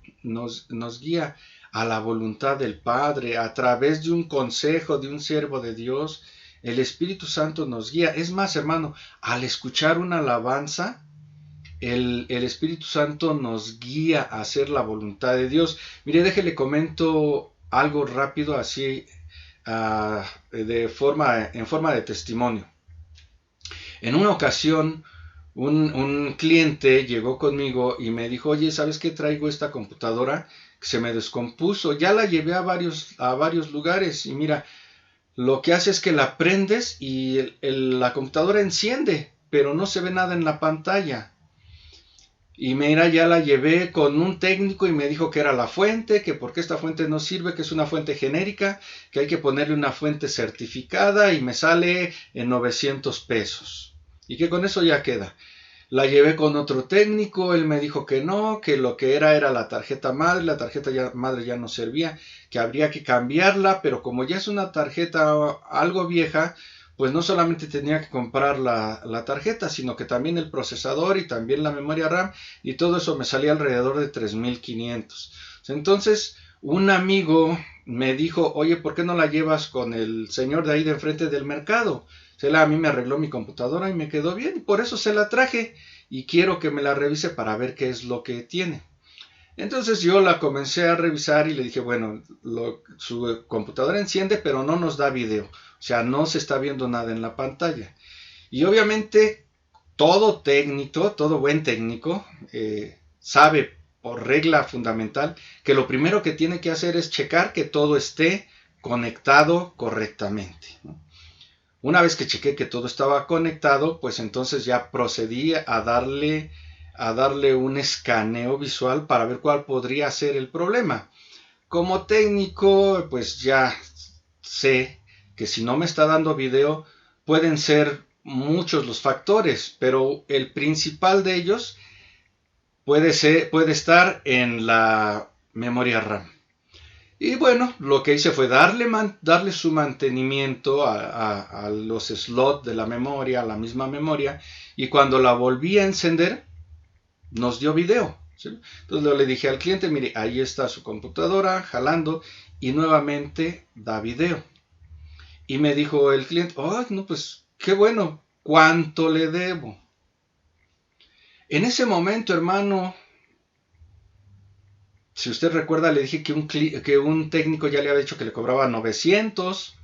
a la voluntad del Padre a través de un consejo de un siervo de Dios. El Espíritu Santo nos guía. Es más, hermano, al escuchar una alabanza, el Espíritu Santo nos guía a hacer la voluntad de Dios. Mire, déjele comento algo rápido así, en forma de testimonio. En una ocasión, un cliente llegó conmigo y me dijo: oye, ¿sabes qué? Traigo esta computadora que se me descompuso. Ya la llevé a varios lugares y mira, lo que hace es que la prendes y la computadora enciende, pero no se ve nada en la pantalla. Y mira, ya la llevé con un técnico y me dijo que era la fuente, que porque esta fuente no sirve, que es una fuente genérica, que hay que ponerle una fuente certificada y me sale en 900 pesos. Y que con eso ya queda. La llevé con otro técnico, él me dijo que no, que lo que era la tarjeta madre ya no servía, que habría que cambiarla, pero como ya es una tarjeta algo vieja, pues no solamente tenía que comprar la tarjeta, sino que también el procesador y también la memoria RAM, y todo eso me salía alrededor de 3,500. Entonces, un amigo me dijo, oye, ¿por qué no la llevas con el señor de ahí de enfrente del mercado? A mí me arregló mi computadora y me quedó bien, y por eso se la traje, y quiero que me la revise para ver qué es lo que tiene. Entonces yo la comencé a revisar y le dije, bueno, su computadora enciende, pero no nos da video. O sea, no se está viendo nada en la pantalla. Y obviamente todo técnico, todo buen técnico, sabe por regla fundamental que lo primero que tiene que hacer es checar que todo esté conectado correctamente, ¿no? Una vez que chequé que todo estaba conectado, pues entonces ya procedí a darle un escaneo visual para ver cuál podría ser el problema. Como técnico, pues ya sé que si no me está dando video, pueden ser muchos los factores, pero el principal de ellos puede estar en la memoria RAM. Y bueno, lo que hice fue darle su mantenimiento a los slots de la memoria, a la misma memoria, y cuando la volví a encender, nos dio video, ¿sí? Entonces le dije al cliente, mire, ahí está su computadora jalando y nuevamente da video. Y me dijo el cliente, oh, no, pues qué bueno, ¿cuánto le debo? En ese momento, hermano, si usted recuerda, le dije que un técnico ya le había dicho que le cobraba 900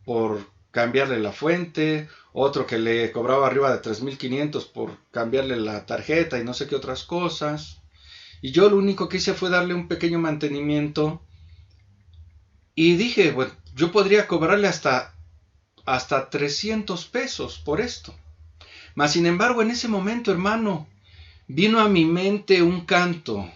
por cambiarle la fuente, otro que le cobraba arriba de 3,500 por cambiarle la tarjeta y no sé qué otras cosas. Y yo lo único que hice fue darle un pequeño mantenimiento y dije, bueno, yo podría cobrarle hasta 300 pesos por esto. Mas sin embargo, en ese momento, hermano, vino a mi mente un canto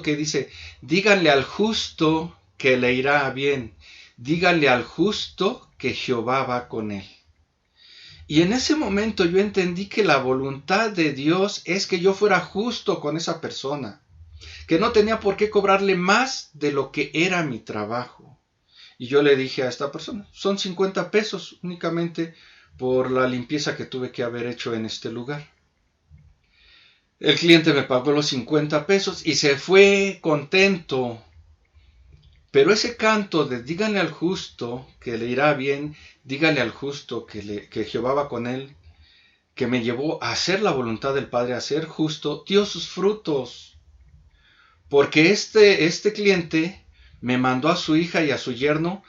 que dice, díganle al justo que le irá bien, díganle al justo que Jehová va con él. Y en ese momento yo entendí que la voluntad de Dios es que yo fuera justo con esa persona, que no tenía por qué cobrarle más de lo que era mi trabajo. Y yo le dije a esta persona, son 50 pesos únicamente por la limpieza que tuve que haber hecho en este lugar. El cliente me pagó los 50 pesos y se fue contento. Pero ese canto de díganle al justo que le irá bien, díganle al justo que Jehová va con él, que me llevó a hacer la voluntad del Padre, a ser justo, dio sus frutos. Porque este cliente me mandó a su hija y a su yerno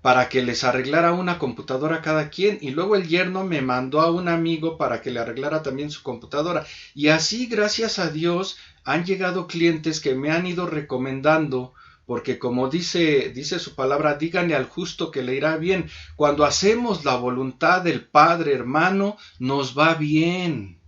para que les arreglara una computadora a cada quien, y luego el yerno me mandó a un amigo para que le arreglara también su computadora. Y así, gracias a Dios, han llegado clientes que me han ido recomendando, porque como dice su palabra, díganle al justo que le irá bien. Cuando hacemos la voluntad del Padre, hermano, nos va bien.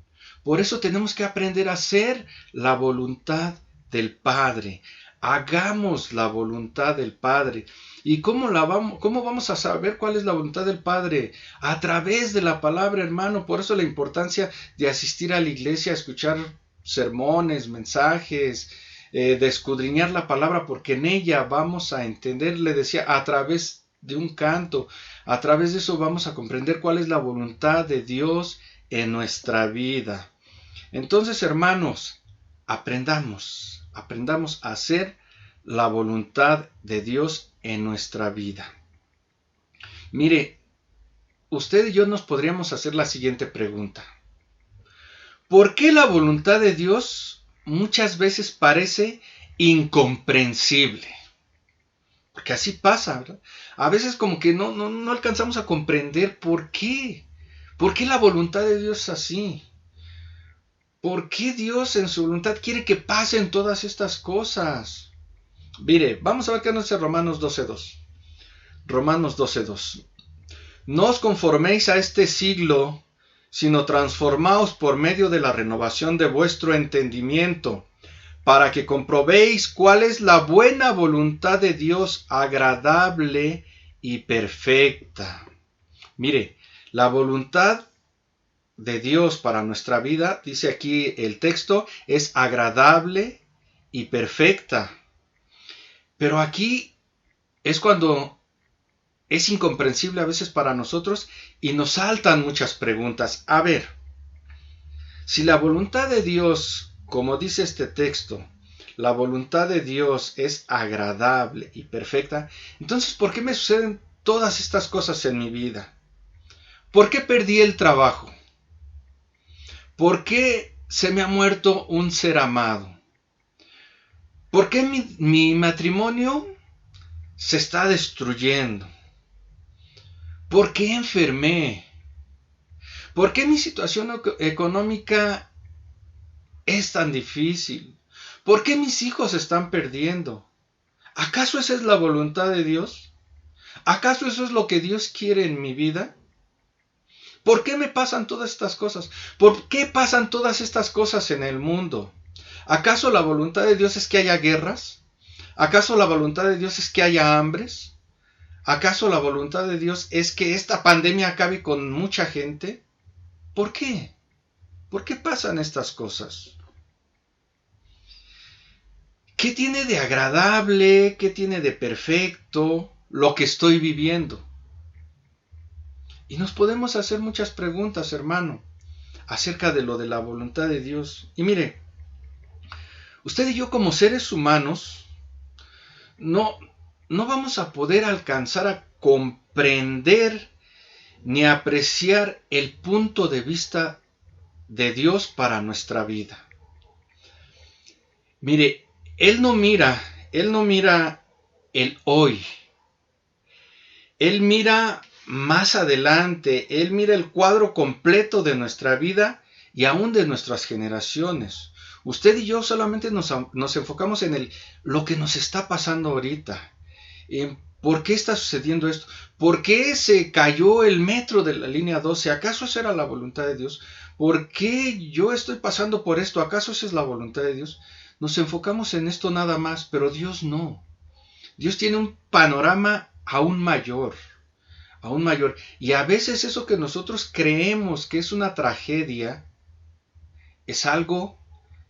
Por eso tenemos que aprender a hacer la voluntad del Padre. Hagamos la voluntad del Padre. ¿Y cómo vamos a saber cuál es la voluntad del Padre? A través de la palabra, hermano. Por eso la importancia de asistir a la iglesia, a escuchar sermones, mensajes, de escudriñar la palabra, porque en ella vamos a entender, le decía, a través de un canto, a través de eso vamos a comprender cuál es la voluntad de Dios en nuestra vida. Entonces, hermanos, aprendamos a hacer la voluntad de Dios en nuestra vida. Mire, usted y yo nos podríamos hacer la siguiente pregunta. ¿Por qué la voluntad de Dios muchas veces parece incomprensible? Porque así pasa, ¿verdad? A veces como que no alcanzamos a comprender por qué. ¿Por qué la voluntad de Dios es así? ¿Por qué Dios en su voluntad quiere que pasen todas estas cosas? Mire, vamos a ver qué nos dice Romanos 12:2. Romanos 12:2. No os conforméis a este siglo, sino transformaos por medio de la renovación de vuestro entendimiento, para que comprobéis cuál es la buena voluntad de Dios, agradable y perfecta. Mire, la voluntad de Dios para nuestra vida, dice aquí el texto, es agradable y perfecta. Pero aquí es cuando es incomprensible a veces para nosotros y nos saltan muchas preguntas. A ver, si la voluntad de Dios, como dice este texto, la voluntad de Dios es agradable y perfecta, entonces ¿por qué me suceden todas estas cosas en mi vida? ¿Por qué perdí el trabajo? ¿Por qué se me ha muerto un ser amado? ¿Por qué mi matrimonio se está destruyendo? ¿Por qué enfermé? ¿Por qué mi situación económica es tan difícil? ¿Por qué mis hijos se están perdiendo? ¿Acaso esa es la voluntad de Dios? ¿Acaso eso es lo que Dios quiere en mi vida? ¿Por qué me pasan todas estas cosas? ¿Por qué pasan todas estas cosas en el mundo? ¿Acaso la voluntad de Dios es que haya guerras? ¿Acaso la voluntad de Dios es que haya hambres? ¿Acaso la voluntad de Dios es que esta pandemia acabe con mucha gente? ¿Por qué? ¿Por qué pasan estas cosas? ¿Qué tiene de agradable? ¿Qué tiene de perfecto lo que estoy viviendo? Y nos podemos hacer muchas preguntas, hermano, acerca de lo de la voluntad de Dios. Y mire, usted y yo como seres humanos no vamos a poder alcanzar a comprender ni apreciar el punto de vista de Dios para nuestra vida. Mire, Él no mira el hoy. Él mira más adelante, Él mira el cuadro completo de nuestra vida y aún de nuestras generaciones. Usted y yo solamente nos enfocamos en lo que nos está pasando ahorita. ¿Por qué está sucediendo esto? ¿Por qué se cayó el metro de la línea 12? ¿Acaso esa era la voluntad de Dios? ¿Por qué yo estoy pasando por esto? ¿Acaso esa es la voluntad de Dios? Nos enfocamos en esto nada más, pero Dios no. Dios tiene un panorama aún mayor. Y a veces eso que nosotros creemos que es una tragedia, es algo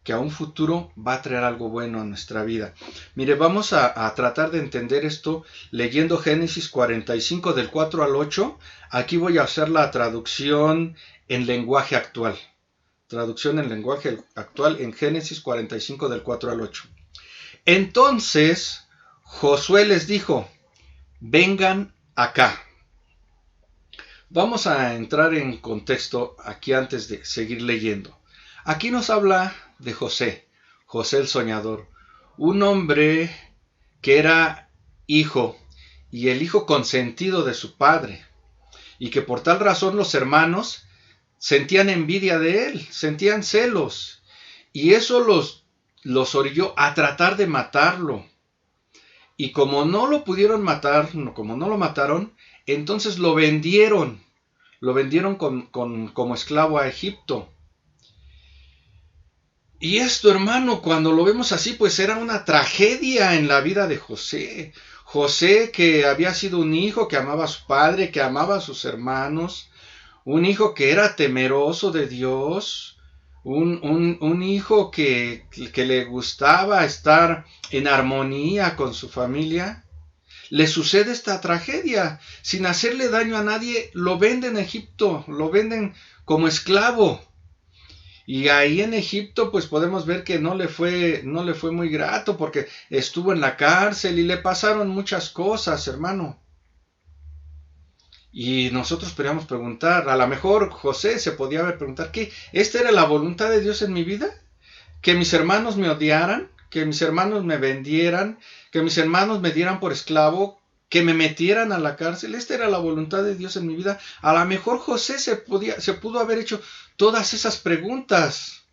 que a un futuro va a traer algo bueno a nuestra vida. Mire, vamos a tratar de entender esto leyendo Génesis 45 del 4 al 8. Aquí voy a hacer la traducción en lenguaje actual. Traducción en lenguaje actual en Génesis 45 del 4 al 8. Entonces Josué les dijo, vengan acá. Vamos a entrar en contexto aquí antes de seguir leyendo. Aquí nos habla de José el soñador, un hombre que era hijo y el hijo consentido de su padre, y que por tal razón los hermanos sentían envidia de él, sentían celos, y eso los orilló a tratar de matarlo. Y como no lo pudieron matar, como no lo mataron, entonces lo vendieron como esclavo a Egipto. Y esto, hermano, cuando lo vemos así, pues era una tragedia en la vida de José. José, que había sido un hijo que amaba a su padre, que amaba a sus hermanos, un hijo que era temeroso de Dios, un hijo que le gustaba estar en armonía con su familia. Le sucede esta tragedia. Sin hacerle daño a nadie, lo venden a Egipto, lo venden como esclavo. Y ahí en Egipto pues podemos ver que no le fue muy grato, porque estuvo en la cárcel y le pasaron muchas cosas, hermano. Y nosotros podríamos preguntar, a lo mejor José se podía haber preguntado, ¿qué? ¿Esta era la voluntad de Dios en mi vida? ¿Que mis hermanos me odiaran? ¿Que mis hermanos me vendieran? ¿Que mis hermanos me dieran por esclavo? ¿Que me metieran a la cárcel? ¿Esta era la voluntad de Dios en mi vida? A lo mejor José se pudo haber hecho todas esas preguntas.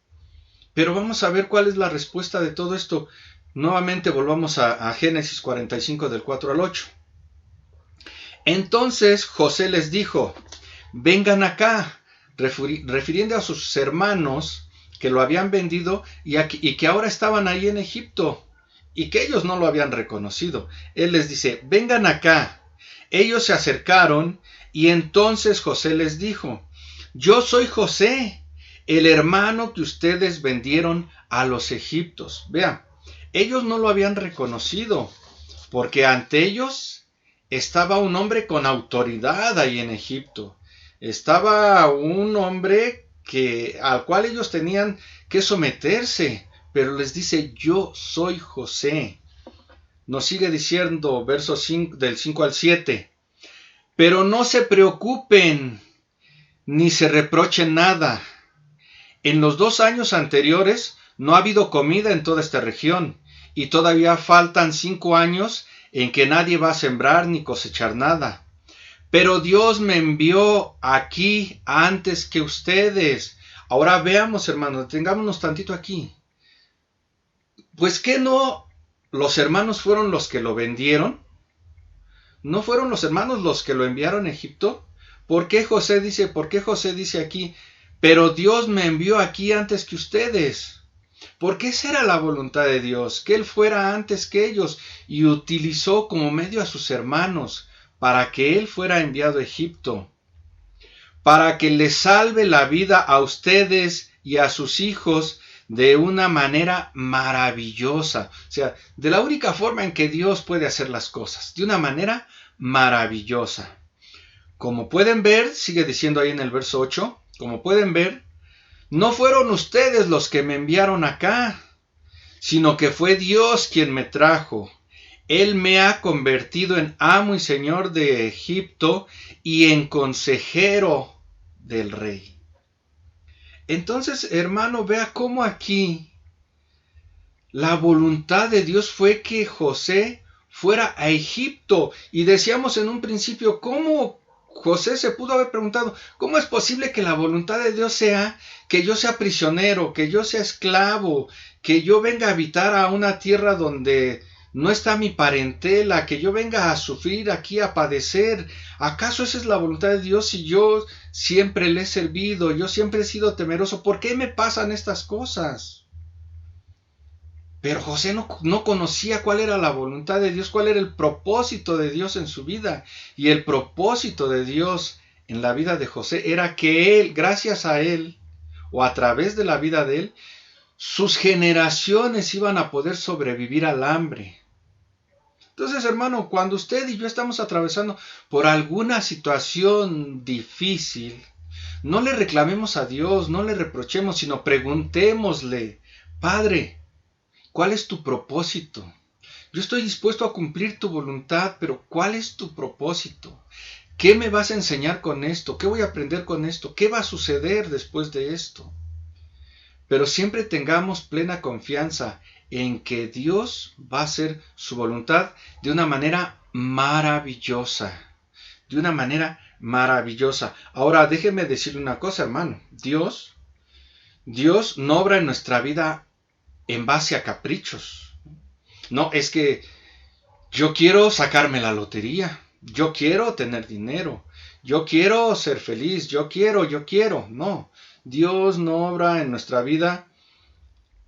Pero vamos a ver cuál es la respuesta de todo esto. Nuevamente volvamos a Génesis 45 del 4 al 8. Entonces José les dijo, vengan acá, refiriendo a sus hermanos que lo habían vendido y que ahora estaban ahí en Egipto y que ellos no lo habían reconocido. Él les dice, vengan acá. Ellos se acercaron y entonces José les dijo, yo soy José, el hermano que ustedes vendieron a los egipcios. Vean, ellos no lo habían reconocido porque ante ellos estaba un hombre con autoridad ahí en Egipto. Estaba un hombre al cual ellos tenían que someterse, pero les dice, yo soy José. Nos sigue diciendo, versos del 5 al 7, pero no se preocupen, ni se reprochen nada. En los 2 años anteriores no ha habido comida en toda esta región, y todavía faltan 5 años en que nadie va a sembrar ni cosechar nada. Pero Dios me envió aquí antes que ustedes. Ahora veamos, hermanos, detengámonos tantito aquí. Pues ¿qué no? ¿Los hermanos fueron los que lo vendieron? ¿No fueron los hermanos los que lo enviaron a Egipto? ¿Por qué José dice aquí, pero Dios me envió aquí antes que ustedes? Porque esa era la voluntad de Dios, que Él fuera antes que ellos y utilizó como medio a sus hermanos para que Él fuera enviado a Egipto, para que les salve la vida a ustedes y a sus hijos de una manera maravillosa. O sea, de la única forma en que Dios puede hacer las cosas, de una manera maravillosa. Como pueden ver, sigue diciendo ahí en el verso 8, como pueden ver, no fueron ustedes los que me enviaron acá, sino que fue Dios quien me trajo. Él me ha convertido en amo y señor de Egipto y en consejero del rey. Entonces, hermano, vea cómo aquí la voluntad de Dios fue que José fuera a Egipto. Y decíamos en un principio, ¿cómo José se pudo haber preguntado, ¿cómo es posible que la voluntad de Dios sea que yo sea prisionero, que yo sea esclavo, que yo venga a habitar a una tierra donde no está mi parentela, que yo venga a sufrir aquí, a padecer? ¿Acaso esa es la voluntad de Dios si yo siempre le he servido, yo siempre he sido temeroso? ¿Por qué me pasan estas cosas? Pero José no conocía cuál era la voluntad de Dios, cuál era el propósito de Dios en su vida. Y el propósito de Dios en la vida de José era que él, gracias a él, o a través de la vida de él, sus generaciones iban a poder sobrevivir al hambre. Entonces, hermano, cuando usted y yo estamos atravesando por alguna situación difícil, no le reclamemos a Dios, no le reprochemos, sino preguntémosle, Padre, ¿cuál es tu propósito? Yo estoy dispuesto a cumplir tu voluntad, pero ¿cuál es tu propósito? ¿Qué me vas a enseñar con esto? ¿Qué voy a aprender con esto? ¿Qué va a suceder después de esto? Pero siempre tengamos plena confianza en que Dios va a hacer su voluntad de una manera maravillosa. De una manera maravillosa. Ahora, déjeme decirle una cosa, hermano. Dios no obra en nuestra vida en base a caprichos. No, es que yo quiero sacarme la lotería. Yo quiero tener dinero. Yo quiero ser feliz. Yo quiero. No. Dios no obra en nuestra vida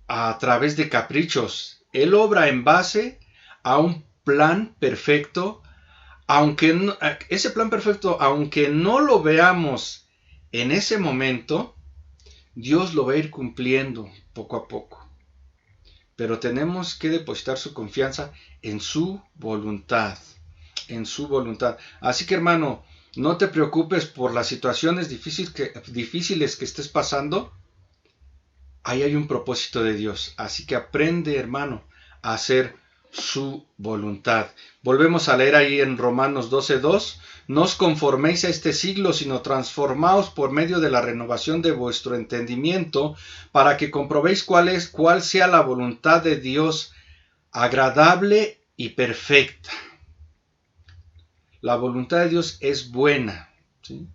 a través de caprichos. Él obra en base a un plan perfecto, ese plan perfecto, aunque no lo veamos en ese momento, Dios lo va a ir cumpliendo poco a poco. Pero tenemos que depositar su confianza en su voluntad, Así que, hermano, no te preocupes por las situaciones difíciles que estés pasando. Ahí hay un propósito de Dios. Así que aprende, hermano, a hacer su voluntad. Volvemos a leer ahí en Romanos 12:2. No os conforméis a este siglo, sino transformaos por medio de la renovación de vuestro entendimiento, para que comprobéis cuál sea la voluntad de Dios, agradable y perfecta. La voluntad de Dios es buena, ¿sí?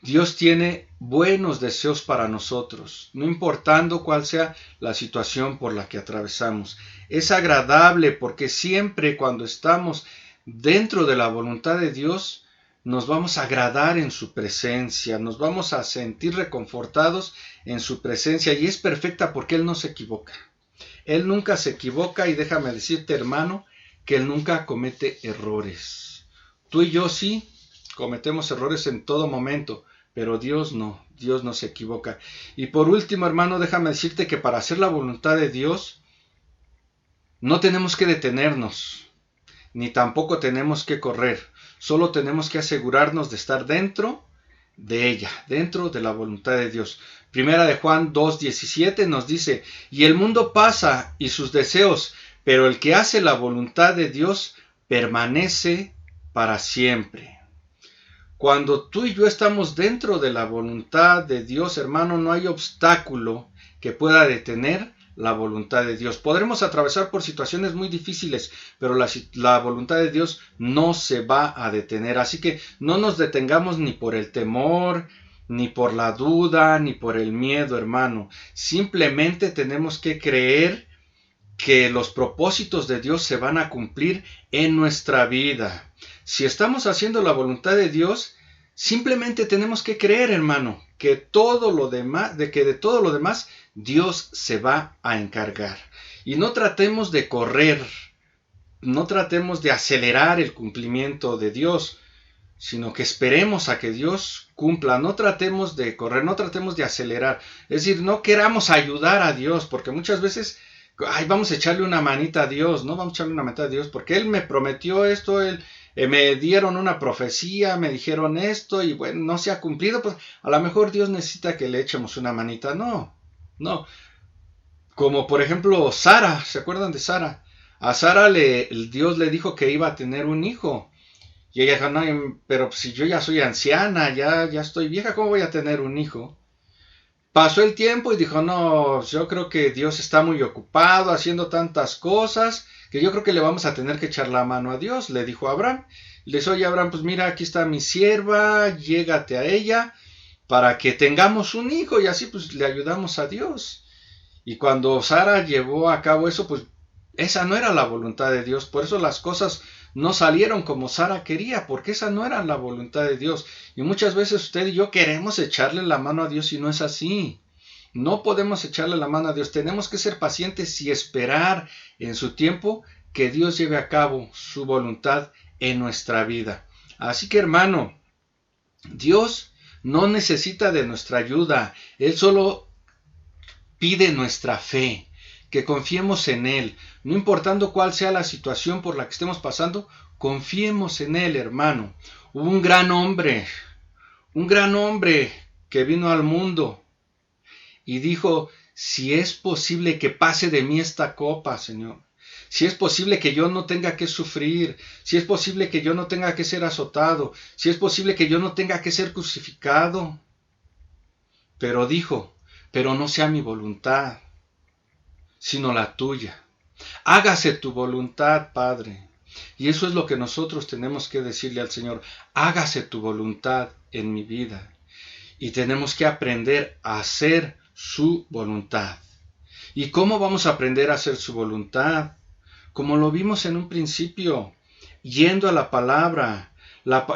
Dios tiene buenos deseos para nosotros, no importando cuál sea la situación por la que atravesamos. Es agradable porque siempre cuando estamos dentro de la voluntad de Dios, nos vamos a agradar en su presencia, nos vamos a sentir reconfortados en su presencia, y es perfecta porque Él no se equivoca. Él nunca se equivoca, y déjame decirte, hermano, que Él nunca comete errores. Tú y yo sí cometemos errores en todo momento, pero Dios no se equivoca. Y por último, hermano, déjame decirte que para hacer la voluntad de Dios no tenemos que detenernos, ni tampoco tenemos que correr. Solo tenemos que asegurarnos de estar dentro de ella, dentro de la voluntad de Dios. Primera de Juan 2:17 nos dice: y el mundo pasa y sus deseos, pero el que hace la voluntad de Dios permanece para siempre. Cuando tú y yo estamos dentro de la voluntad de Dios, hermano, no hay obstáculo que pueda detener la voluntad de Dios. Podremos atravesar por situaciones muy difíciles, pero la voluntad de Dios no se va a detener. Así que no nos detengamos ni por el temor, ni por la duda, ni por el miedo, hermano. Simplemente tenemos que creer que los propósitos de Dios se van a cumplir en nuestra vida. Si estamos haciendo la voluntad de Dios, simplemente tenemos que creer, hermano, que de todo lo demás Dios se va a encargar. Y no tratemos de correr, no tratemos de acelerar el cumplimiento de Dios, sino que esperemos a que Dios cumpla. No tratemos de correr, no tratemos de acelerar. Es decir, no queramos ayudar a Dios, porque muchas veces vamos a echarle una manita a Dios. No vamos a echarle una manita a Dios, porque Él me prometió esto, me dieron una profecía, me dijeron esto, y bueno, no se ha cumplido, pues a lo mejor Dios necesita que le echemos una manita. No. Como por ejemplo Sara, ¿se acuerdan de Sara? A Sara Dios le dijo que iba a tener un hijo. Y ella dijo: no, pero si yo ya soy anciana, ya estoy vieja, ¿cómo voy a tener un hijo? Pasó el tiempo y dijo: no, yo creo que Dios está muy ocupado haciendo tantas cosas, que yo creo que le vamos a tener que echar la mano a Dios. Le dijo a Abraham. Le dijo: oye, Abraham, pues mira, aquí está mi sierva, llégate a ella para que tengamos un hijo, y así pues le ayudamos a Dios. Y cuando Sara llevó a cabo eso, pues esa no era la voluntad de Dios. Por eso las cosas no salieron como Sara quería, porque esa no era la voluntad de Dios. Y muchas veces usted y yo queremos echarle la mano a Dios, y no es así. No podemos echarle la mano a Dios. Tenemos que ser pacientes y esperar en su tiempo que Dios lleve a cabo su voluntad en nuestra vida. Así que, hermano, Dios no necesita de nuestra ayuda. Él solo pide nuestra fe, que confiemos en Él. No importando cuál sea la situación por la que estemos pasando, confiemos en Él, hermano. Hubo un gran hombre que vino al mundo y dijo: si es posible que pase de mí esta copa, Señor. Si es posible que yo no tenga que sufrir, si es posible que yo no tenga que ser azotado, si es posible que yo no tenga que ser crucificado. Pero dijo: pero no sea mi voluntad, sino la tuya. Hágase tu voluntad, Padre. Y eso es lo que nosotros tenemos que decirle al Señor: hágase tu voluntad en mi vida. Y tenemos que aprender a hacer su voluntad. ¿Y cómo vamos a aprender a hacer su voluntad? Como lo vimos en un principio, yendo a la palabra.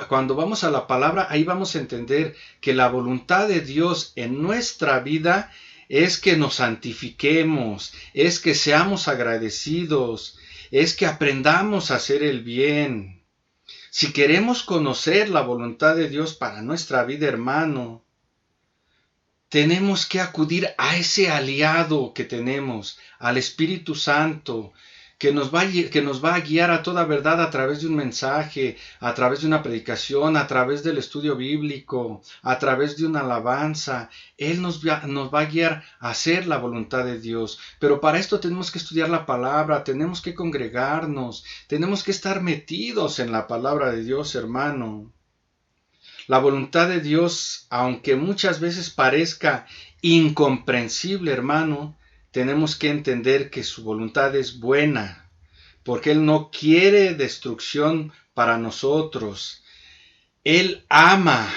Cuando vamos a la palabra, ahí vamos a entender que la voluntad de Dios en nuestra vida es que nos santifiquemos, es que seamos agradecidos, es que aprendamos a hacer el bien. Si queremos conocer la voluntad de Dios para nuestra vida, hermano, tenemos que acudir a ese aliado que tenemos, al Espíritu Santo, que nos va a guiar a toda verdad a través de un mensaje, a través de una predicación, a través del estudio bíblico, a través de una alabanza. Él nos va a guiar a hacer la voluntad de Dios. Pero para esto tenemos que estudiar la palabra, tenemos que congregarnos, tenemos que estar metidos en la palabra de Dios, hermano. La voluntad de Dios, aunque muchas veces parezca incomprensible, hermano, tenemos que entender que su voluntad es buena, porque Él no quiere destrucción para nosotros. Él ama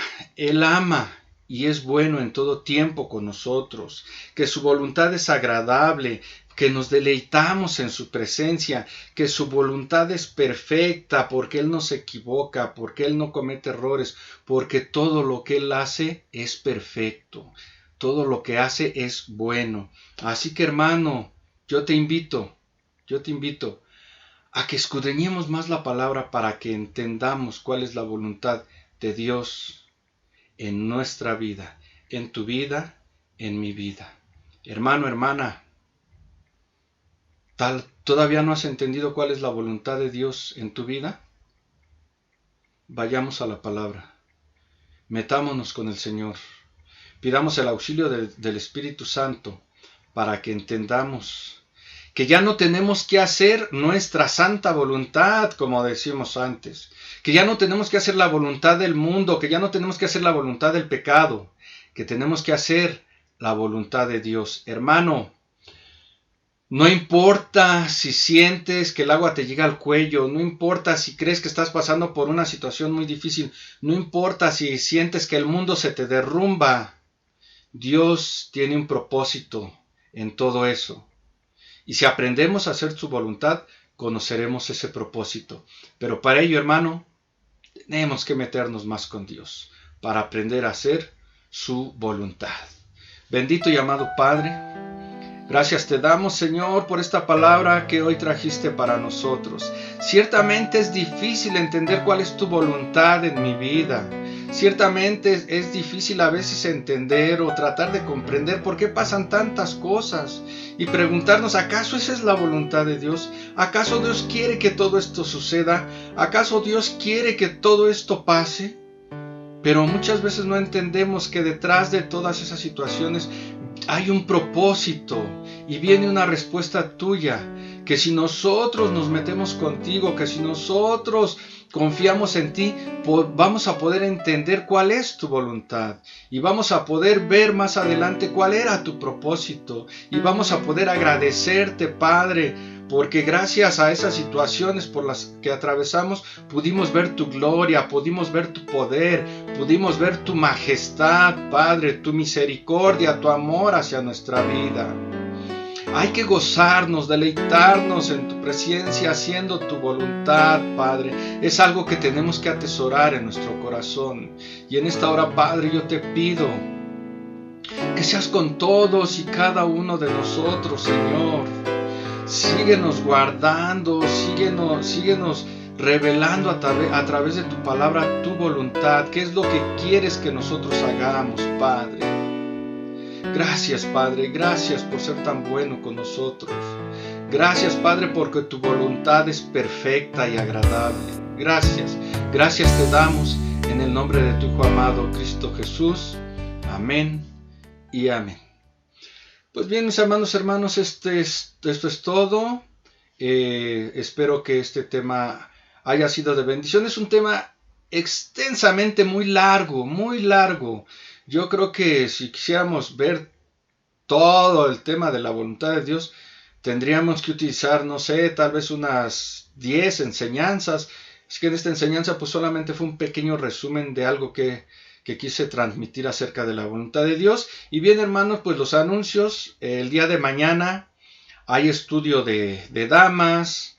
y es bueno en todo tiempo con nosotros, que su voluntad es agradable, que nos deleitamos en su presencia, que su voluntad es perfecta, porque Él no se equivoca, porque Él no comete errores, porque todo lo que Él hace es perfecto, todo lo que hace es bueno. Así que, hermano, yo te invito a que escudriñemos más la palabra para que entendamos cuál es la voluntad de Dios en nuestra vida, en tu vida, en mi vida. Hermano, hermana, ¿todavía no has entendido cuál es la voluntad de Dios en tu vida? Vayamos a la palabra, metámonos con el Señor, pidamos el auxilio del Espíritu Santo para que entendamos que ya no tenemos que hacer nuestra santa voluntad, como decimos antes, que ya no tenemos que hacer la voluntad del mundo, que ya no tenemos que hacer la voluntad del pecado, que tenemos que hacer la voluntad de Dios. Hermano, no importa si sientes que el agua te llega al cuello, no importa si crees que estás pasando por una situación muy difícil, no importa si sientes que el mundo se te derrumba, Dios tiene un propósito en todo eso. Y si aprendemos a hacer su voluntad, conoceremos ese propósito. Pero para ello, hermano, tenemos que meternos más con Dios, para aprender a hacer su voluntad. Bendito y amado Padre, gracias te damos, Señor, por esta palabra que hoy trajiste para nosotros. Ciertamente es difícil entender cuál es tu voluntad en mi vida. Ciertamente es difícil a veces entender o tratar de comprender por qué pasan tantas cosas y preguntarnos, ¿acaso esa es la voluntad de Dios? ¿Acaso Dios quiere que todo esto suceda? ¿Acaso Dios quiere que todo esto pase? Pero muchas veces no entendemos que detrás de todas esas situaciones hay un propósito y viene una respuesta tuya, que si nosotros nos metemos contigo, que si nosotros confiamos en ti, vamos a poder entender cuál es tu voluntad y vamos a poder ver más adelante cuál era tu propósito y vamos a poder agradecerte, Padre, porque gracias a esas situaciones por las que atravesamos pudimos ver tu gloria, pudimos ver tu poder, pudimos ver tu majestad, Padre, tu misericordia, tu amor hacia nuestra vida. Hay que gozarnos, deleitarnos en tu presencia, haciendo tu voluntad, Padre. Es algo que tenemos que atesorar en nuestro corazón. Y en esta hora, Padre, yo te pido que seas con todos y cada uno de nosotros, Señor. Síguenos guardando, síguenos revelando a través de tu palabra tu voluntad. ¿Qué es lo que quieres que nosotros hagamos, Padre? Gracias, Padre, gracias por ser tan bueno con nosotros. Gracias, Padre, porque tu voluntad es perfecta y agradable. Gracias te damos en el nombre de tu Hijo amado, Cristo Jesús. Amén y amén. Pues bien, mis hermanos, esto es todo. Espero que este tema haya sido de bendición. Es un tema extensamente muy largo. Yo creo que si quisiéramos ver todo el tema de la voluntad de Dios, tendríamos que utilizar, no sé, tal vez unas 10 enseñanzas. Es que en esta enseñanza pues solamente fue un pequeño resumen de algo que quise transmitir acerca de la voluntad de Dios. Y bien, hermanos, pues los anuncios. El día de mañana hay estudio de damas.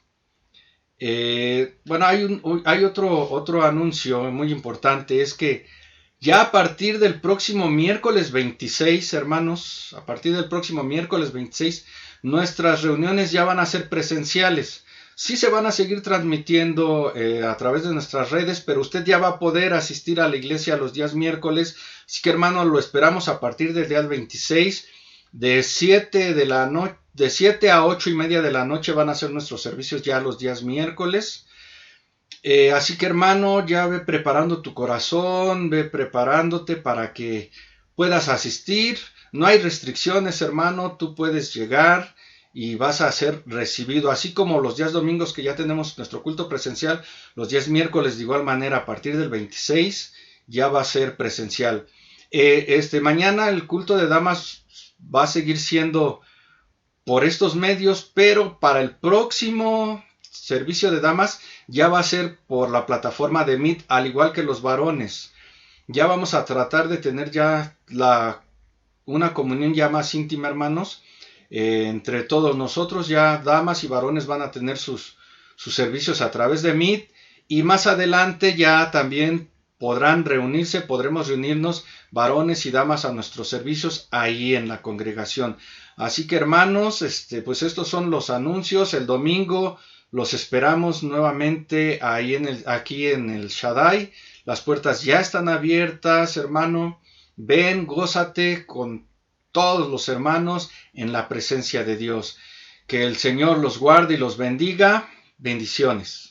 Bueno, hay otro anuncio muy importante, es que ya a partir del próximo miércoles 26, hermanos, a partir del próximo miércoles 26, nuestras reuniones ya van a ser presenciales. Sí se van a seguir transmitiendo a través de nuestras redes, pero usted ya va a poder asistir a la iglesia los días miércoles. Así que, hermanos, lo esperamos a partir del día 26, de 7 a 8 y media de la noche van a ser nuestros servicios ya los días miércoles. Así que, hermano, ya ve preparando tu corazón, ve preparándote para que puedas asistir. No hay restricciones, hermano, tú puedes llegar y vas a ser recibido, así como los días domingos que ya tenemos nuestro culto presencial, los días miércoles de igual manera a partir del 26 ya va a ser presencial. Mañana el culto de damas va a seguir siendo por estos medios, pero para el próximo servicio de damas ya va a ser por la plataforma de Meet, al igual que los varones. Ya vamos a tratar de tener ya una comunión ya más íntima, hermanos, entre todos nosotros. Ya damas y varones van a tener sus servicios a través de Meet, y más adelante ya también podremos reunirnos varones y damas a nuestros servicios ahí en la congregación. Así que hermanos, pues estos son los anuncios. El domingo los esperamos nuevamente ahí aquí en el Shaddai. Las puertas ya están abiertas, hermano. Ven, gózate con todos los hermanos en la presencia de Dios. Que el Señor los guarde y los bendiga. Bendiciones.